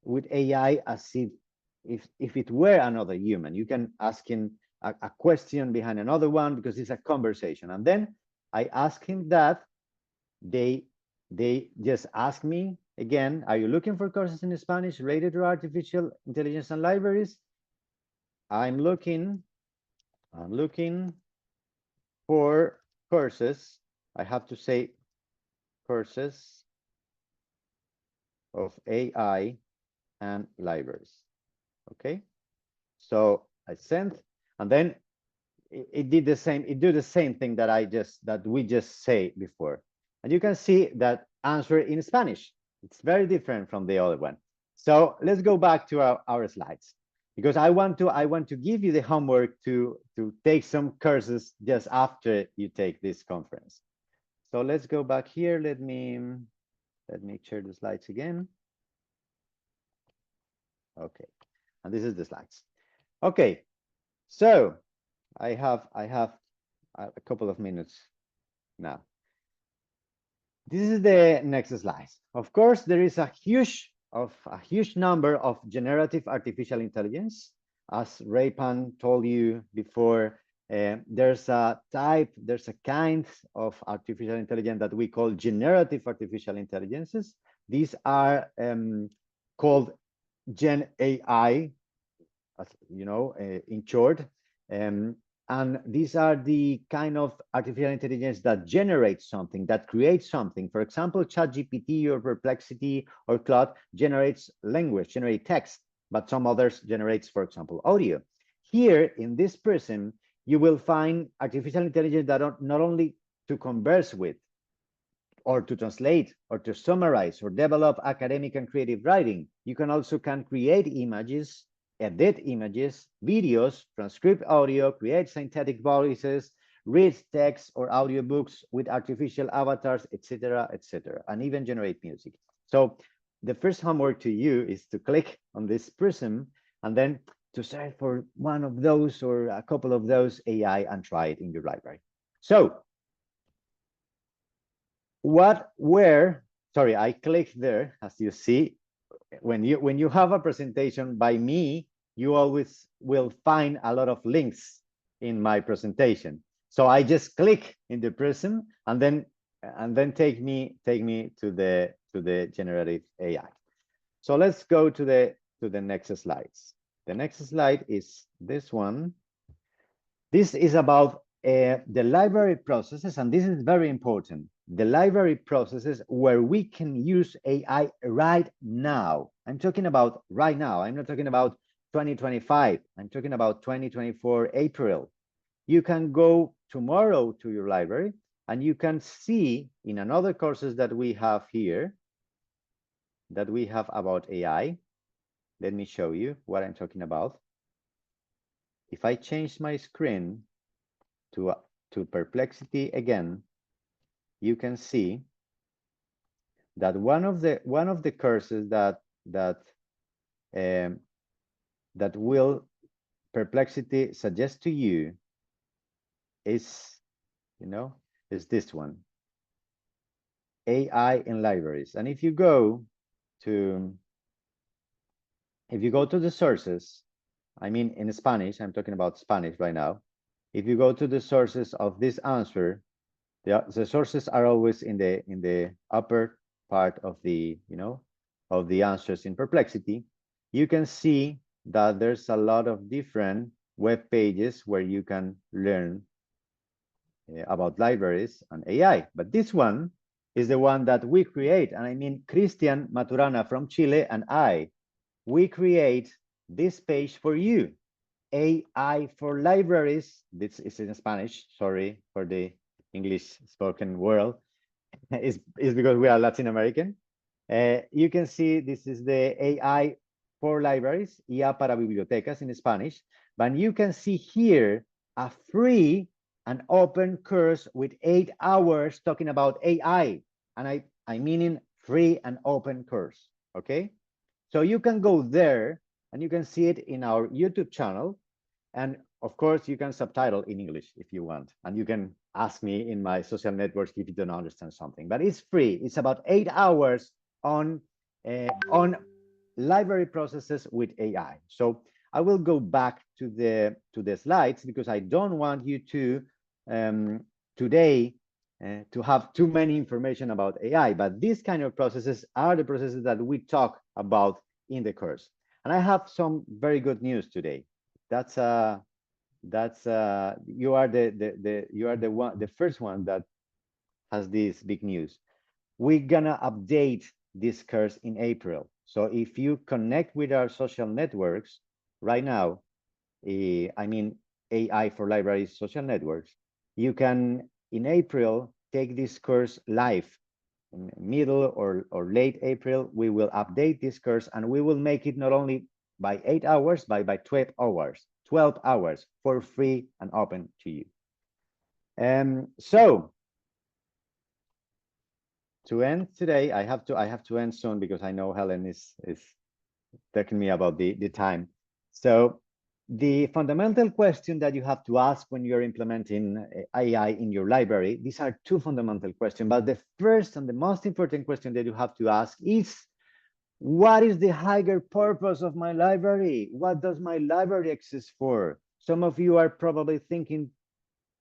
[SPEAKER 3] with AI as if it were another human. You can ask him a question behind another one because it's a conversation. And then I ask him that. They just ask me again, are you looking for courses in Spanish related to artificial intelligence and libraries? I'm looking for courses. I have to say courses of AI and libraries. Okay, so I sent, and then it did the same. It did the same thing that we just say before, and you can see that answer in Spanish. It's very different from the other one. So let's go back to our slides, because I want to give you the homework to take some courses just after you take this conference. So let's go back here. Let me share the slides again. Okay, and this is the slides. Okay, so I have a couple of minutes now. This is the next slide. Of course, there is a huge number of generative artificial intelligence. As Raypan told you before, there's a kind of artificial intelligence that we call generative artificial intelligences. These are called Gen AI, as you know, in short. And these are the kind of artificial intelligence that generates something, that creates something. For example, ChatGPT or Perplexity or Claude generates language, generate text, but some others generates, for example, audio. Here in this prism, you will find artificial intelligence that are not only to converse with, or to translate, or to summarize, or develop academic and creative writing. You can also create images, edit images, videos, transcribe audio, create synthetic voices, read text or audiobooks with artificial avatars, etc., etc., and even generate music. So the first homework to you is to click on this prism and then to search for one of those or a couple of those AI and try it in your library. So sorry, I clicked there. As you see, when you have a presentation by me, you always will find a lot of links in my presentation. So I just click in the prism and then take me to the generative AI. So let's go to the next slides. The next slide is this one. This is about the library processes, and this is very important. The library processes where we can use AI right now. I'm talking about right now. I'm not talking about 2025. I'm talking about 2024 April. You can go tomorrow to your library And you can see in another courses that we have here, that we have about AI. Let me show you what I'm talking about. If I change my screen to Perplexity again, you can see that one of the courses that will Perplexity suggest to you is, is this one, AI in libraries. And if you go to the sources, I mean in Spanish, I'm talking about Spanish right now. If you go to the sources of this answer, the sources are always in the upper part of the of the answers in Perplexity. You can see that there's a lot of different web pages where you can learn about libraries and AI. But this one is the one that we create, and I mean Cristian Maturana from Chile and we create this page for you, AI for libraries. This is in Spanish, sorry for the English spoken world. It's because we are Latin American. You can see this is the AI for libraries, IA para bibliotecas in Spanish. But you can see here a free and open course with 8 hours talking about AI. And I mean free and open course, okay? So you can go there and you can see it in our YouTube channel. And of course, you can subtitle in English if you want. And you can ask me in my social networks if you don't understand something. But it's free. It's about 8 hours on library processes with AI. So I will go back to the slides because I don't want you to today to have too many information about AI. But these kind of processes are the processes that we talk about in the course. And I have some very good news today. That's you are the first one that has this big news. We're gonna update this course in April. So if you connect with our social networks right now, I mean AI for Libraries social networks, you can in April take this course live. In middle or late April, we will update this course and we will make it not only by 8 hours, but by 12 hours for free and open to you. So to end today, I have to end soon because I know Helen is talking me about the time. So the fundamental question that you have to ask when you're implementing AI in your library, these are two fundamental questions, but the first and the most important question that you have to ask is, what is the higher purpose of my library? What does my library exist for? Some of you are probably thinking,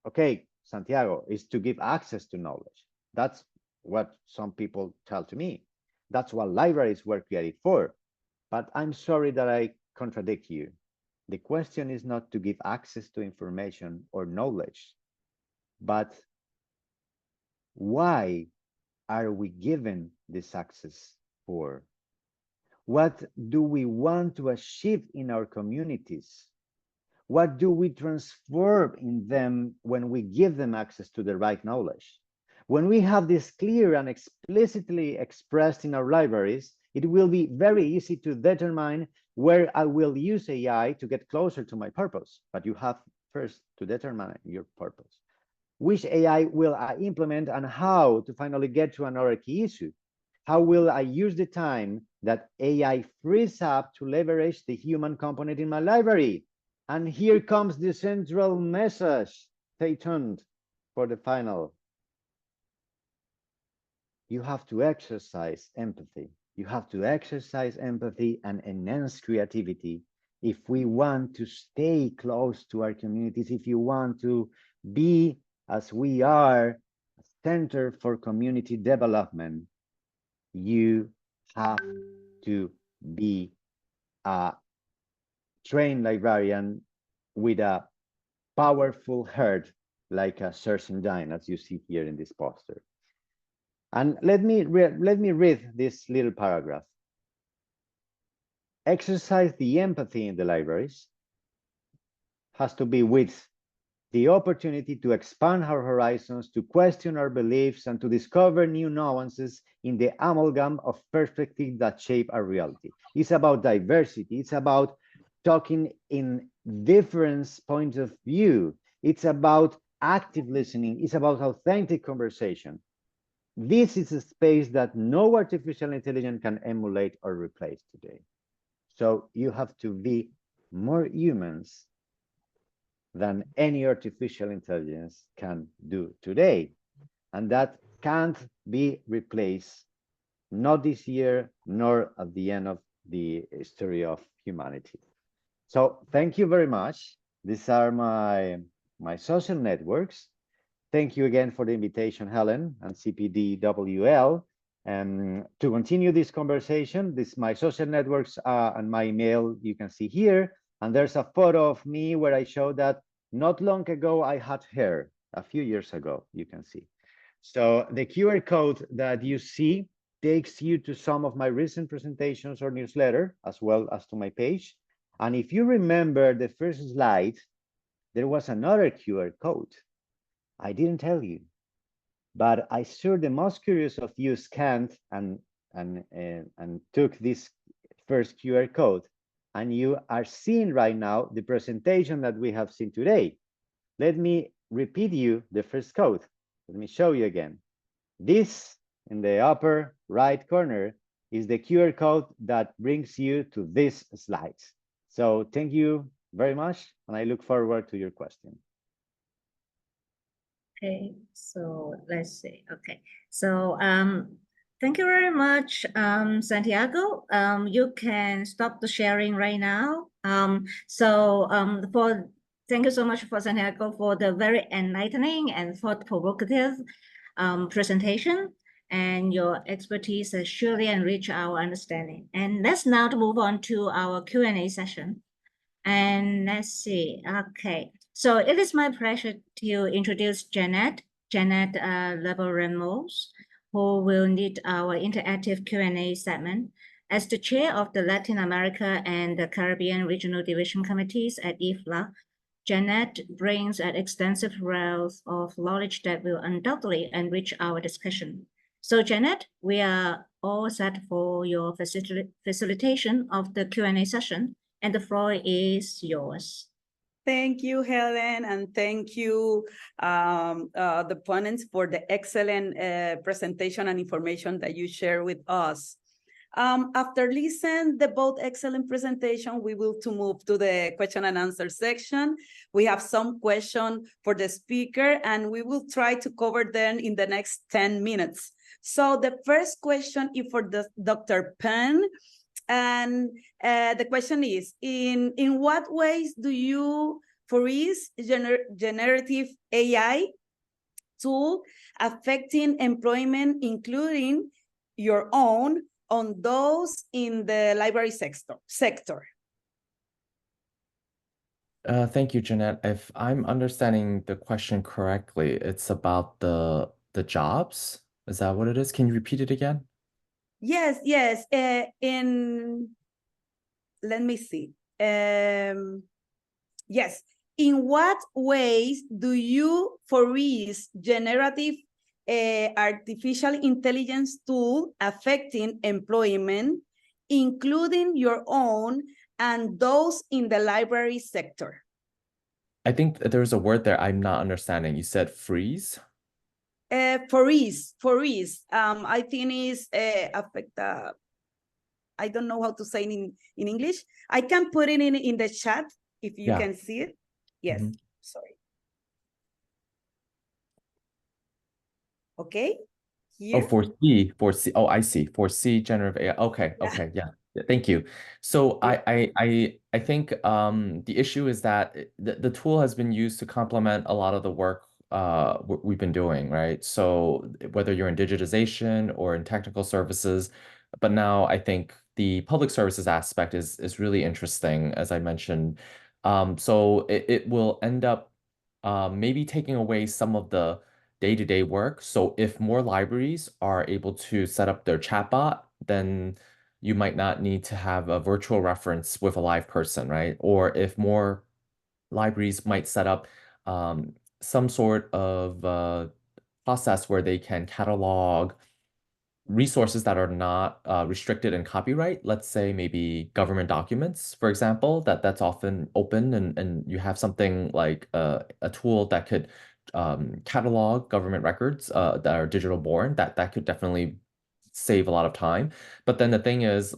[SPEAKER 3] okay, Santiago, is to give access to knowledge. That's what some people tell to me. That's what libraries were created for. But I'm sorry that I contradict you. The question is not to give access to information or knowledge, but why are we given this access for? What do we want to achieve in our communities? What do we transform in them when we give them access to the right knowledge? When we have this clear and explicitly expressed in our libraries, it will be very easy to determine where I will use AI to get closer to my purpose. But you have first to determine your purpose. Which AI will I implement and how to finally get to another key issue? How will I use the time that AI frees up to leverage the human component in my library? And here comes the central message. Stay tuned for the final. You have to exercise empathy. You have to exercise empathy and enhance creativity if we want to stay close to our communities, if you want to be, as we are, a center for community development. You have to be a trained librarian with a powerful heart like a search engine, as you see here in this poster. And let me read this little paragraph. Exercise the empathy in the libraries has to be with the opportunity to expand our horizons, to question our beliefs, and to discover new nuances in the amalgam of perspectives that shape our reality. It's about diversity. It's about talking in different points of view. It's about active listening. It's about authentic conversation. This is a space that no artificial intelligence can emulate or replace today. So you have to be more humans than any artificial intelligence can do today. And that can't be replaced, not this year, nor at the end of the history of humanity. So thank you very much. These are my social networks. Thank you again for the invitation, Helen and CPDWL. To continue this conversation, my social networks and my email you can see here. And there's a photo of me where I show that not long ago I had hair, a few years ago, you can see. So the QR code that you see takes you to some of my recent presentations or newsletter, as well as to my page. And if you remember the first slide, there was another QR code. I didn't tell you, but I sure the most curious of you scanned and took this first QR code, and you are seeing right now the presentation that we have seen today. Let me repeat you the first code. Let me show you again. This in the upper right corner is the QR code that brings you to this slide. So thank you very much, and I look forward to your question.
[SPEAKER 1] Okay, so let's see. Okay, so thank you very much, Santiago. You can stop the sharing right now. Thank you so much for Santiago for the very enlightening and thought-provocative presentation, and your expertise has surely enriched our understanding. And let's now move on to our Q&A session. And let's see. Okay, so it is my pleasure to introduce Janet Leber-Ramos, who will lead our interactive Q&A segment. As the chair of the Latin America and the Caribbean Regional Division Committees at IFLA, Janet brings an extensive wealth of knowledge that will undoubtedly enrich our discussion. So Janet, we are all set for your facilitation of the Q&A session, and the floor is yours.
[SPEAKER 4] Thank you, Helen, and thank you, the ponents, for the excellent presentation and information that you share with us. After listening the both excellent presentation, we will move to the question and answer section. We have some questions for the speaker, and we will try to cover them in the next 10 minutes. So the first question is for Dr. Penn. And the question is, in what ways do you foresee generative AI tool affecting employment, including your own, on those in the library sector?
[SPEAKER 2] Thank you, Jeanette. If I'm understanding the question correctly, it's about the jobs. Is that what it is? Can you repeat it again?
[SPEAKER 4] Yes. Let me see. Yes. In what ways do you foresee generative artificial intelligence tool affecting employment, including your own and those in the library sector?
[SPEAKER 2] I think there's a word there I'm not understanding. You said freeze?
[SPEAKER 4] Foresee. I think is affect. I don't know how to say it in English. I can put it in the chat if you can see it. Yes. Sorry. Okay. Here.
[SPEAKER 2] Oh, foresee. Oh, I see. Foresee generative AI. Okay. Yeah. Thank you. So I think the issue is that the tool has been used to complement a lot of the work we've been doing, right? So whether you're in digitization or in technical services, but now I think the public services aspect is really interesting, as I mentioned. So it will end up maybe taking away some of the day-to-day work. So if more libraries are able to set up their chatbot, then you might not need to have a virtual reference with a live person, right? Or if more libraries might set up some sort of process where they can catalog resources that are not restricted in copyright. Let's say maybe government documents, for example, that's often open, and you have something like a tool that could catalog government records that are digital born. That could definitely save a lot of time. But then the thing is,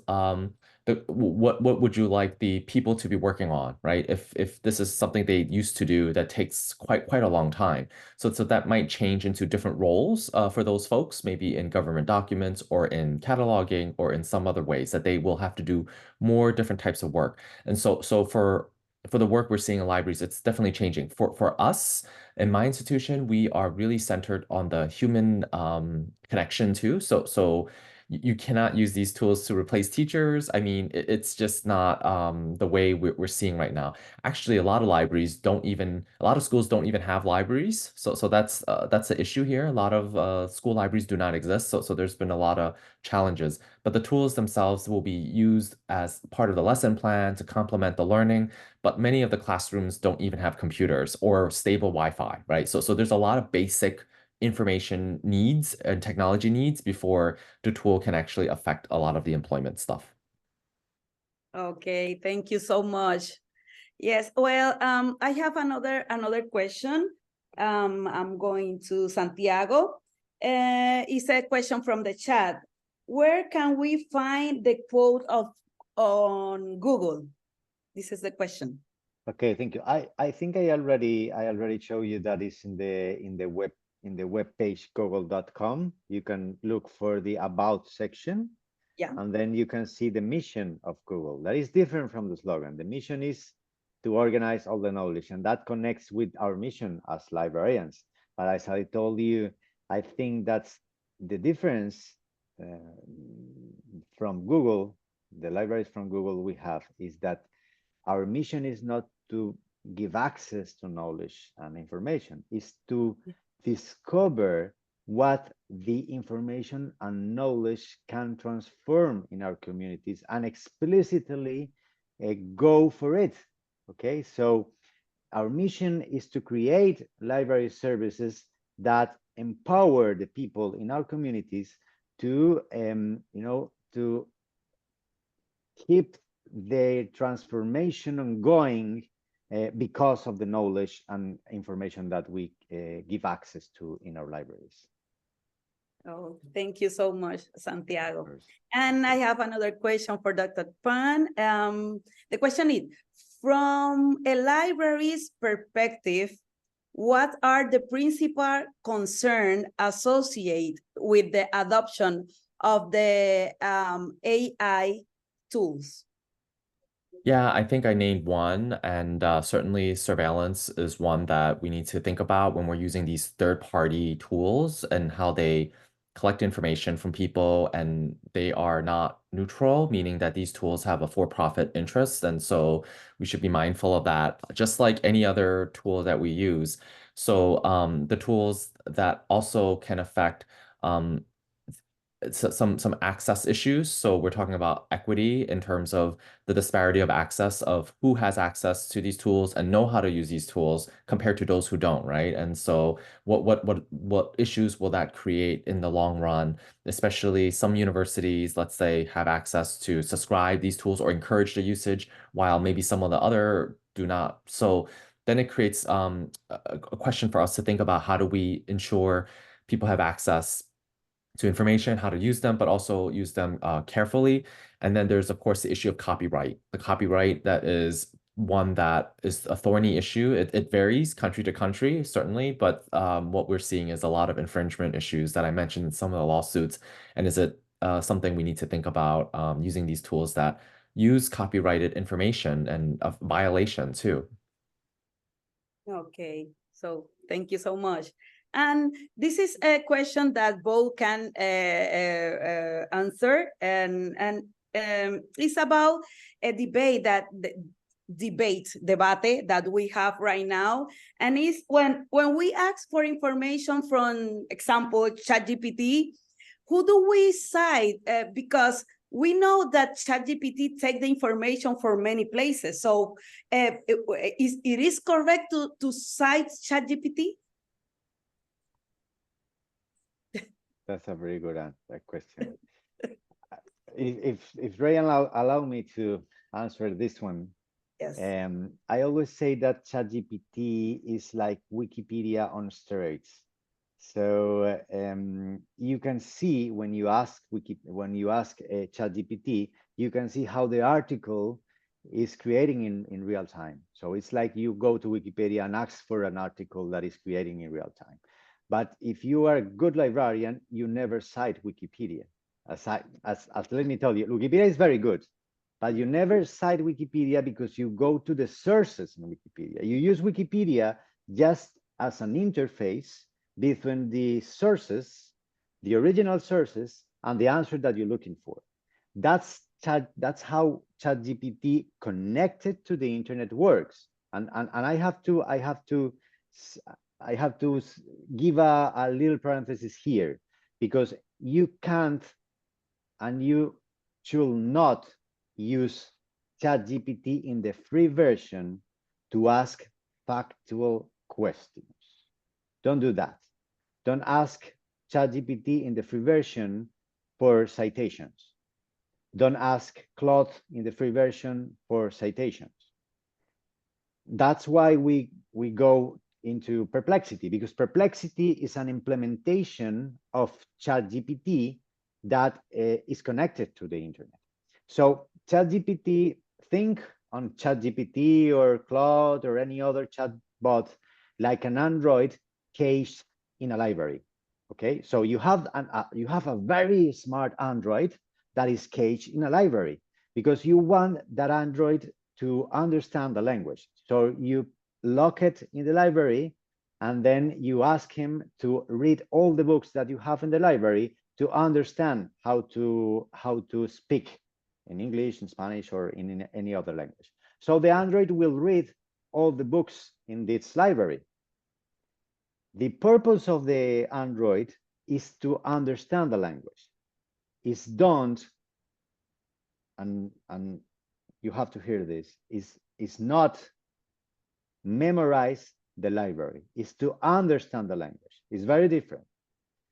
[SPEAKER 2] what would you like the people to be working on, right? If this is something they used to do that takes quite a long time. So that might change into different roles for those folks, maybe in government documents or in cataloging or in some other ways that they will have to do more different types of work. And so for the work we're seeing in libraries, it's definitely changing. For us, in my institution, we are really centered on the human connection too. So you cannot use these tools to replace teachers. I mean, it's just not the way we're seeing right now. Actually, a lot of schools don't even have libraries. So that's the issue here. A lot of school libraries do not exist. So there's been a lot of challenges. But the tools themselves will be used as part of the lesson plan to complement the learning. But many of the classrooms don't even have computers or stable Wi-Fi, right? So there's a lot of basic information needs and technology needs before the tool can actually affect a lot of the employment stuff.
[SPEAKER 4] Okay, thank you so much. Yes, well, I have another question. I'm going to Santiago. It's a question from the chat. Where can we find the quote on Google? This is the question.
[SPEAKER 3] Okay, thank you. I think I already show you that is in the web page google.com. You can look for the about section. Yeah. And then you can see the mission of Google. That is different from the slogan. The mission is to organize all the knowledge, and that connects with our mission as librarians. But as I told you, I think that's the difference from Google, the libraries from Google we have, is that our mission is not to give access to knowledge and information, is to discover what the information and knowledge can transform in our communities and explicitly go for it. Okay, so our mission is to create library services that empower the people in our communities to, to keep the transformation ongoing because of the knowledge and information that we give access to in our libraries.
[SPEAKER 4] Oh, thank you so much, Santiago. And I have another question for Dr. Pan. The question is, from a library's perspective, what are the principal concerns associated with the adoption of the AI tools?
[SPEAKER 2] Yeah, I think I named one, and certainly surveillance is one that we need to think about when we're using these third-party tools and how they collect information from people, and they are not neutral, meaning that these tools have a for-profit interest, and so we should be mindful of that, just like any other tool that we use. So the tools that also can affect some access issues. So we're talking about equity in terms of the disparity of access of who has access to these tools and know how to use these tools compared to those who don't, right? And so what issues will that create in the long run? Especially some universities, let's say, have access to subscribe these tools or encourage the usage, while maybe some of the other do not. So then it creates a question for us to think about: how do we ensure people have access to information, how to use them, but also use them carefully. And then there's, of course, the issue of copyright. The copyright, that is one that is a thorny issue. It varies country to country, certainly, but what we're seeing is a lot of infringement issues that I mentioned in some of the lawsuits. And is it something we need to think about using these tools that use copyrighted information and a violation too?
[SPEAKER 4] Okay, so thank you so much. And this is a question that both can answer, and it's about a debate debate that we have right now, and is when we ask for information from, example, ChatGPT, who do we cite? Because we know that ChatGPT take the information from many places. So it is correct to cite ChatGPT?
[SPEAKER 3] That's a very good question. If Ray allow me to answer this one,
[SPEAKER 4] Yes.
[SPEAKER 3] I always say that ChatGPT is like Wikipedia on steroids. So you can see when you ask ChatGPT, you can see how the article is creating in real time. So it's like you go to Wikipedia and ask for an article that is creating in real time. But if you are a good librarian, you never cite Wikipedia. As let me tell you, Wikipedia is very good, but you never cite Wikipedia because you go to the sources in Wikipedia. You use Wikipedia just as an interface between the sources, the original sources, and the answer that you're looking for. That's how ChatGPT connected to the internet works. And I have to give a little parenthesis here, because you can't and you should not use ChatGPT in the free version to ask factual questions. Don't do that. Don't ask ChatGPT in the free version for citations. Don't ask Claude in the free version for citations. That's why we go into Perplexity, because Perplexity is an implementation of ChatGPT that is connected to the internet. So ChatGPT, think on ChatGPT or Claude or any other chatbot like an Android caged in a library. Okay, so you have a very smart Android that is caged in a library because you want that Android to understand the language. So you lock it in the library, and then you ask him to read all the books that you have in the library to understand how to speak in English, in Spanish, or in any other language. So the Android will read all the books in this library. The purpose of the Android is to understand the language. It's don't, and you have to hear this, is not memorize the library, is to understand the language. It's very different.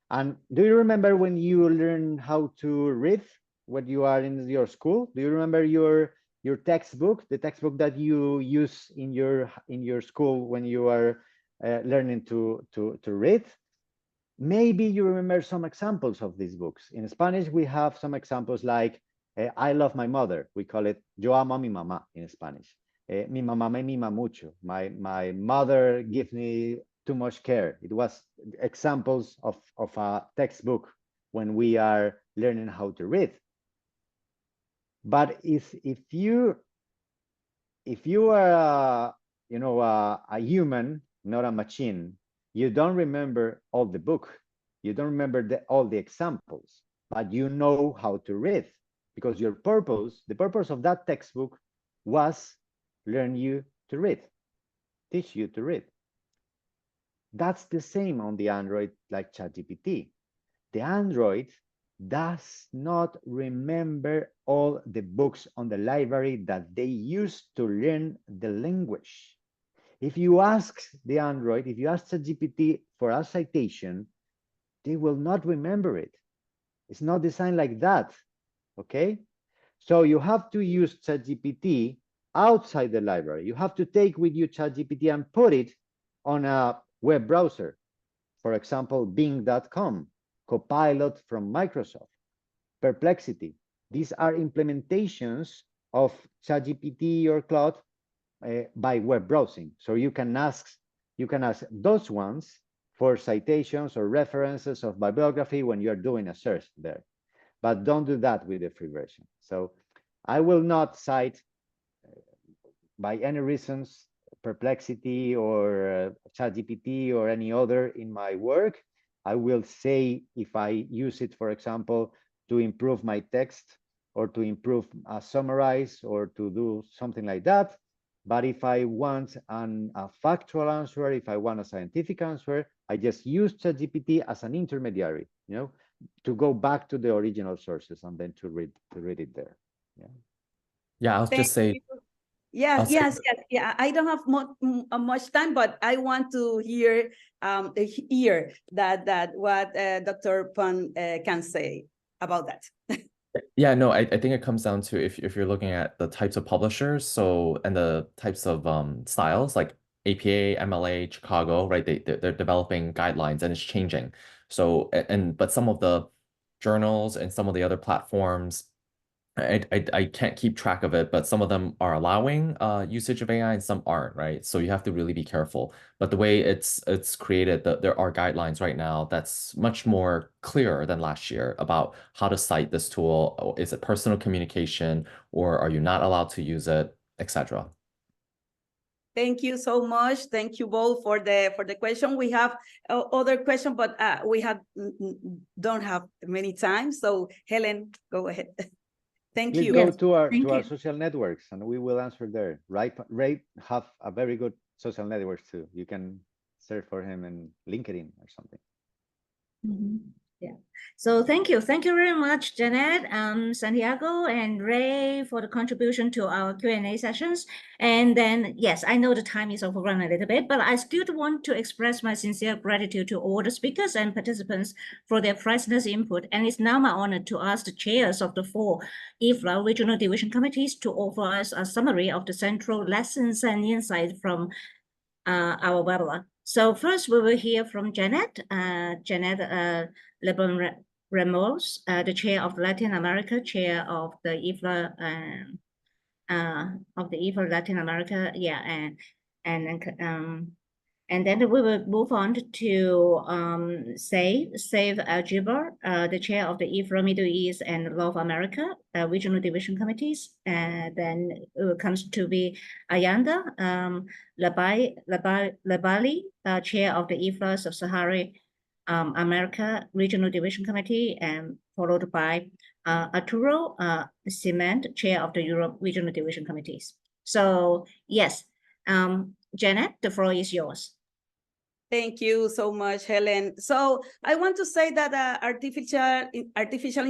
[SPEAKER 3] And do you remember when you learn how to read when you are in your school? Do you remember your textbook, the textbook that you use in your school when you are learning to read? Maybe you remember some examples of these books. In Spanish, we have some examples like I love my mother. We call it Yo amo a mi mamá in Spanish. Mi mamá me mima mucho. My mother gives me too much care. It was examples of a textbook when we are learning how to read. But if you are a human, not a machine, you don't remember all the book, you don't remember all the examples, but you know how to read, because the purpose of that textbook was learn you to read, teach you to read. That's the same on the Android like ChatGPT. The Android does not remember all the books on the library that they used to learn the language. If you ask the Android, if you ask ChatGPT for a citation, they will not remember it. It's not designed like that, okay? So you have to use ChatGPT outside the library. You have to take with you ChatGPT and put it on a web browser. For example, Bing.com, Copilot from Microsoft, Perplexity. These are implementations of ChatGPT or Claude by web browsing. So you can ask those ones for citations or references of bibliography when you're doing a search there. But don't do that with the free version. So I will not cite by any reasons Perplexity or ChatGPT or any other in my work. I will say if I use it, for example, to improve my text or to improve a summarize or to do something like that. But if I want a factual answer, if I want a scientific answer, I just use ChatGPT as an intermediary. to go back to the original sources and then to read it there. Yeah.
[SPEAKER 2] Yeah, I'll
[SPEAKER 4] Thank
[SPEAKER 2] just say,
[SPEAKER 4] you. Yes,
[SPEAKER 2] I'll say-
[SPEAKER 4] yes, yes. Yeah, I don't have much time, but I want to hear that what Dr. Pan can say about that.
[SPEAKER 2] yeah, no, I think it comes down to if you're looking at the types of publishers, so and the types of styles like APA, MLA, Chicago, right? They're developing guidelines and it's changing. So but some of the journals and some of the other platforms, I can't keep track of it, but some of them are allowing usage of AI and some aren't, right? So you have to really be careful. But the way it's created, there are guidelines right now that's much more clearer than last year about how to cite this tool. Is it personal communication or are you not allowed to use it, etc.
[SPEAKER 4] Thank you so much. Thank you both for the question. We have other question, but we don't have many time. So Helen, go ahead. Thank
[SPEAKER 3] Please
[SPEAKER 4] you.
[SPEAKER 3] go
[SPEAKER 1] Yes,
[SPEAKER 3] to our
[SPEAKER 1] thank you.
[SPEAKER 3] social networks and we will answer there. Right, Ray have a very good social networks too. You can search for him in LinkedIn or something.
[SPEAKER 1] Yeah. So thank you very much, Janet, Santiago, and Ray for the contribution to our Q&A sessions. And then, yes, I know the time is overrun a little bit, but I still want to express my sincere gratitude to all the speakers and participants for their priceless input. And it's now my honor to ask the chairs of the 4 IFLA regional division committees to offer us a summary of the central lessons and insights from our webinar. So first, we will hear from Janet. Janet Lebon Ramos, the chair of Latin America, chair of the IFLA Latin America. Yeah, and then we will move on to Saif Aljibar, the chair of the IFLA Middle East and North America regional division committees. And then it comes to be Ayanda Labali, chair of the IFLA Sub-Saharan America regional division committee, and followed by Arturo Cement, chair of the Europe regional division committees. So yes, Janet, the floor is yours.
[SPEAKER 4] Thank you so much, Helen. So I want to say that artificial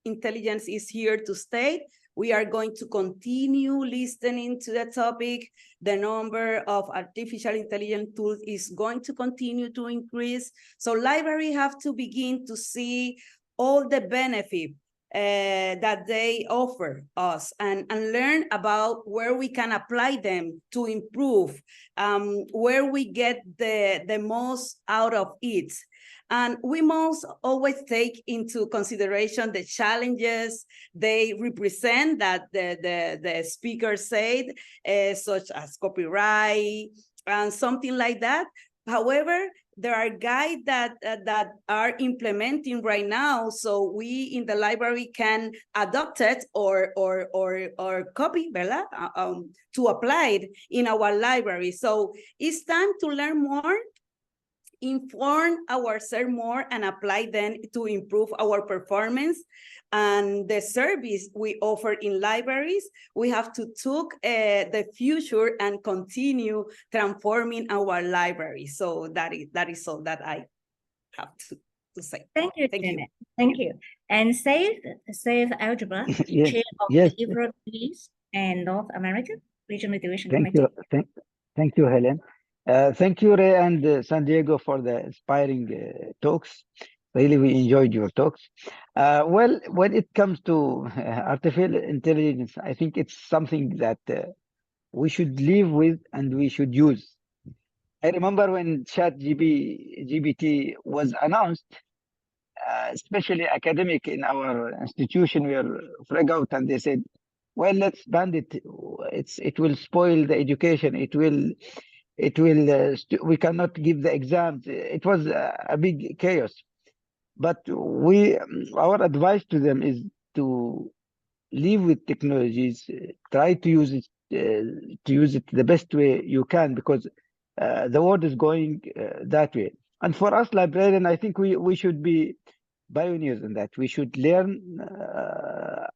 [SPEAKER 4] intelligence is here to stay. We are going to continue listening to the topic. The number of artificial intelligence tools is going to continue to increase. So libraries have to begin to see all the benefit that they offer us and learn about where we can apply them to improve, where we get the most out of it. And we must always take into consideration the challenges they represent that the speaker said, such as copyright and something like that. However, there are guides that are implementing right now, so we in the library can adopt it or copy, ¿verdad? To apply it in our library. So it's time to learn more, inform ourselves more, and apply them to improve our performance and the service we offer in libraries. We have to the future and continue transforming our library. So that is all that I have to say.
[SPEAKER 1] Thank you, Janet. Thank you. And Saif Algebra,
[SPEAKER 5] Yes,
[SPEAKER 1] chair of
[SPEAKER 5] yes.
[SPEAKER 1] the Europe East and North America Regional Division
[SPEAKER 5] Thank
[SPEAKER 1] Committee.
[SPEAKER 5] you. Thank you, Helen. Thank you, Ray and San Diego, for the inspiring talks. Really, we enjoyed your talks. Well, when it comes to artificial intelligence, I think it's something that we should live with and we should use. I remember when ChatGPT was announced, especially academic in our institution were freaked out and they said, well, let's ban it. It will spoil the education. We cannot give the exams. It was a big chaos. But our advice to them is to live with technologies, try to use it the best way you can, because the world is going that way. And for us librarians, I think we should be pioneers in that. We should learn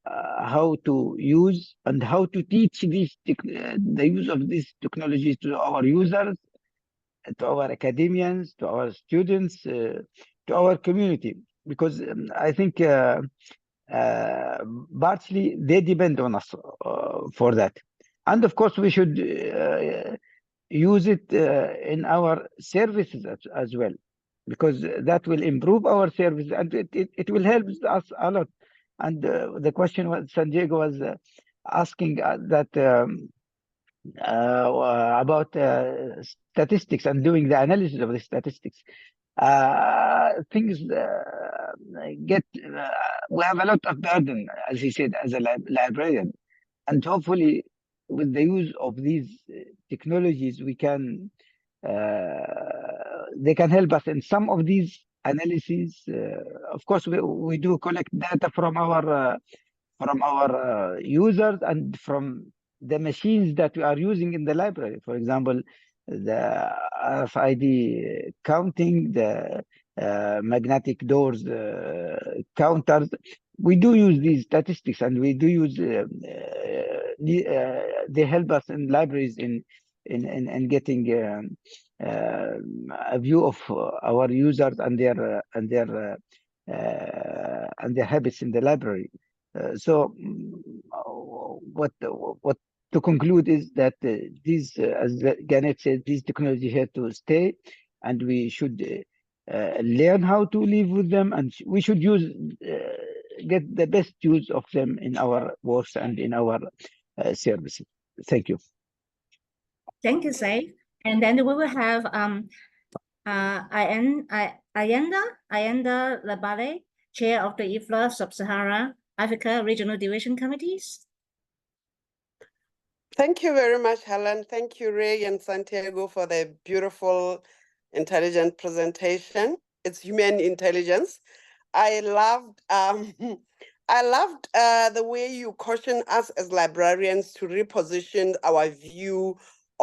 [SPEAKER 5] how to use and how to teach the use of these technologies to our users, to our academians, to our students, to our community. because I think partially they depend on us for that. And of course, we should use it in our services as well, because that will improve our service and it will help us a lot. And the question was San Diego was asking that about statistics and doing the analysis of the statistics. Things get, we have a lot of burden, as he said, as a librarian. And hopefully, with the use of these technologies, we can, they can help us in some of these analyses. Of course, we do collect data from our users and from the machines that we are using in the library. For example, the RFID counting, the magnetic doors counters. We do use these statistics, and we do use. They help us in libraries in getting a view of our users and their habits in the library. So what to conclude is that these, as Ganet said, these technologies here to stay, and we should learn how to live with them, and we should use get the best use of them in our works and in our services. Thank you.
[SPEAKER 1] Thank you, Saif. And then we will have Ayanda Labale, Chair of the IFLA Sub-Sahara Africa Regional Division Committees.
[SPEAKER 6] Thank you very much, Helen. Thank you, Ray and Santiago, for the beautiful, intelligent presentation. It's human intelligence. I loved the way you caution us as librarians to reposition our view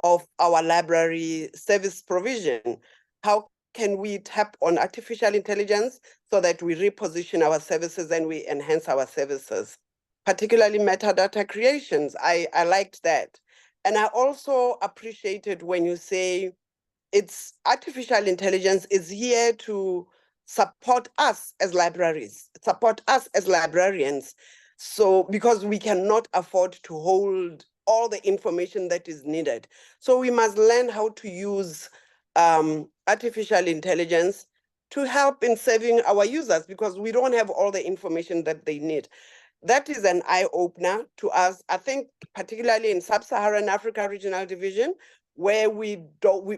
[SPEAKER 6] of our library service provision. How can we tap on artificial intelligence so that we reposition our services and we enhance our services, particularly metadata creations? I liked that. And I also appreciated when you say it's artificial intelligence is here to support us as libraries, support us as librarians. So because we cannot afford to hold all the information that is needed. So we must learn how to use artificial intelligence to help in serving our users, because we don't have all the information that they need. That is an eye-opener to us, I think, particularly in Sub-Saharan Africa Regional Division, where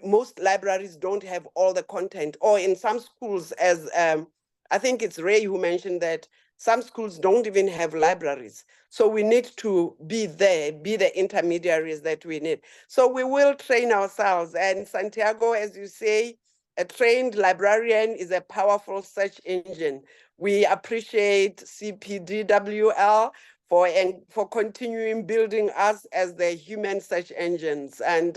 [SPEAKER 6] most libraries don't have all the content, or in some schools, as I think it's Ray who mentioned that some schools don't even have libraries. So we need to be there, be the intermediaries that we need. So we will train ourselves. And Santiago, as you say, a trained librarian is a powerful search engine. We appreciate CPDWL for continuing building us as the human search engines. And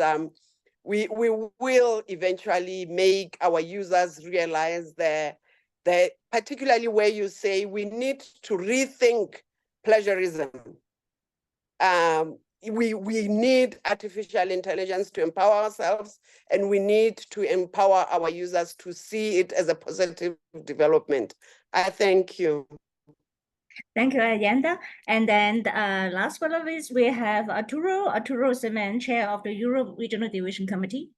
[SPEAKER 6] we will eventually make our users realize that particularly where you say we need to rethink plagiarism. We need artificial intelligence to empower ourselves, and we need to empower our users to see it as a positive development. I thank you.
[SPEAKER 1] Thank you, Ayanda. And then last but not least, we have Arturo Semen, Chair of the Europe Regional Division Committee.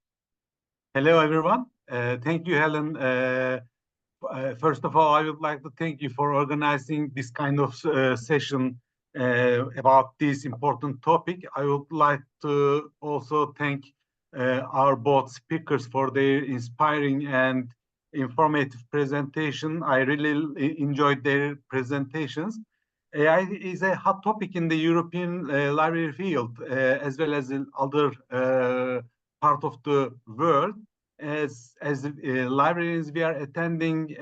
[SPEAKER 7] Hello, everyone. Thank you, Helen. First of all, I would like to thank you for organizing this kind of session about this important topic. I would like to also thank our both speakers for their inspiring and informative presentation. I really enjoyed their presentations. AI is a hot topic in the European library field, as well as in other part of the world. As librarians, we are attending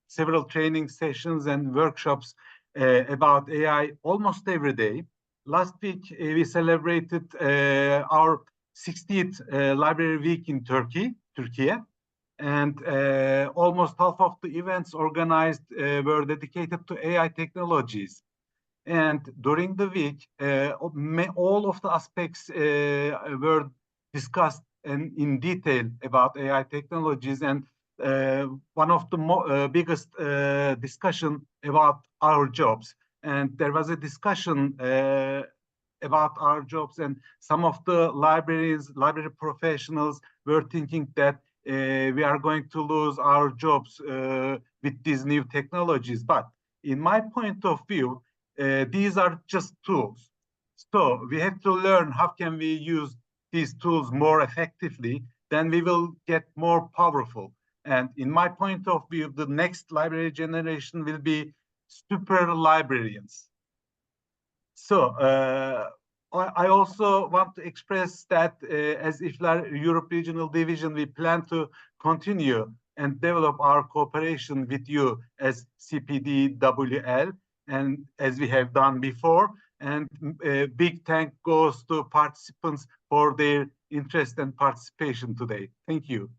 [SPEAKER 7] several training sessions and workshops about AI almost every day. Last week, we celebrated our 60th Library Week in Turkey. And almost half of the events organized were dedicated to AI technologies. And during the week, all of the aspects were discussed in detail about AI technologies. And one of the biggest discussion about our jobs. And there was a discussion about our jobs, and some of the library professionals were thinking that we are going to lose our jobs with these new technologies. But in my point of view, these are just tools. So we have to learn how can we use these tools more effectively, then we will get more powerful. And in my point of view, the next library generation will be super librarians. So I also want to express that as IFLAR Europe Regional Division, we plan to continue and develop our cooperation with you as CPDWL, and as we have done before. And a big thank goes to participants for their interest and participation today. Thank you.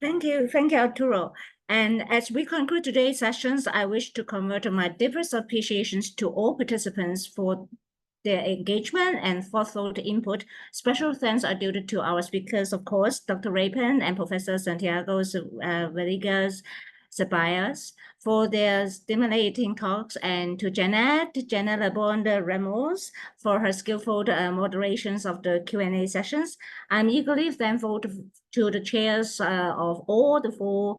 [SPEAKER 1] Thank you, Arturo. And as we conclude today's sessions, I wish to convert my deepest appreciations to all participants for their engagement and thoughtful input. Special thanks are due to our speakers, of course, Dr. Rapin and Professor Santiago Villegas Ceballos for their stimulating talks, and to Janet Labonde Ramos for her skillful moderations of the Q&A sessions. I'm eagerly thankful to the chairs of all the four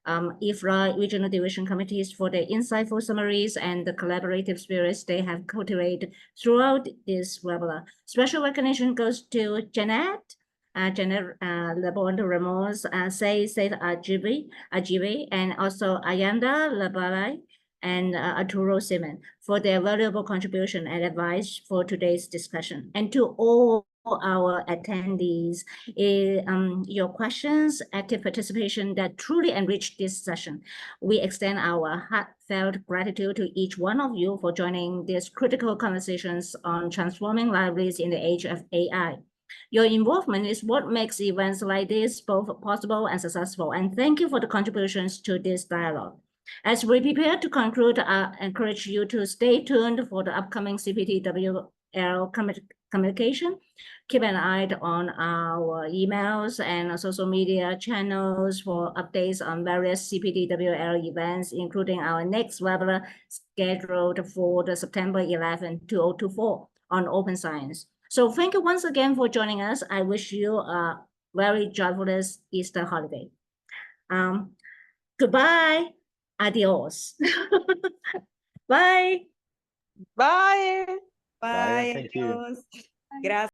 [SPEAKER 1] IFRA regional division committees for their insightful summaries and the collaborative spirits they have cultivated throughout this webinar. Special recognition goes to Janet Labonde Ramos, Said Ajibi, and also Ayanda Labalai and Arturo Simon for their valuable contribution and advice for today's discussion. And to all our attendees, your questions, active participation that truly enriched this session. We extend our heartfelt gratitude to each one of you for joining these critical conversations on transforming libraries in the age of AI. Your involvement is what makes events like this both possible and successful, and thank you for the contributions to this dialogue. As we prepare to conclude, I encourage you to stay tuned for the upcoming CPDWL communication. Keep an eye on our emails and social media channels for updates on various CPDWL events, including our next webinar scheduled for the September 11, 2024 on open science. So thank you once again for joining us. I wish you a very joyful Easter holiday. Goodbye. Adios. Bye.
[SPEAKER 6] Bye.
[SPEAKER 3] Bye, and thank you.
[SPEAKER 4] Gracias.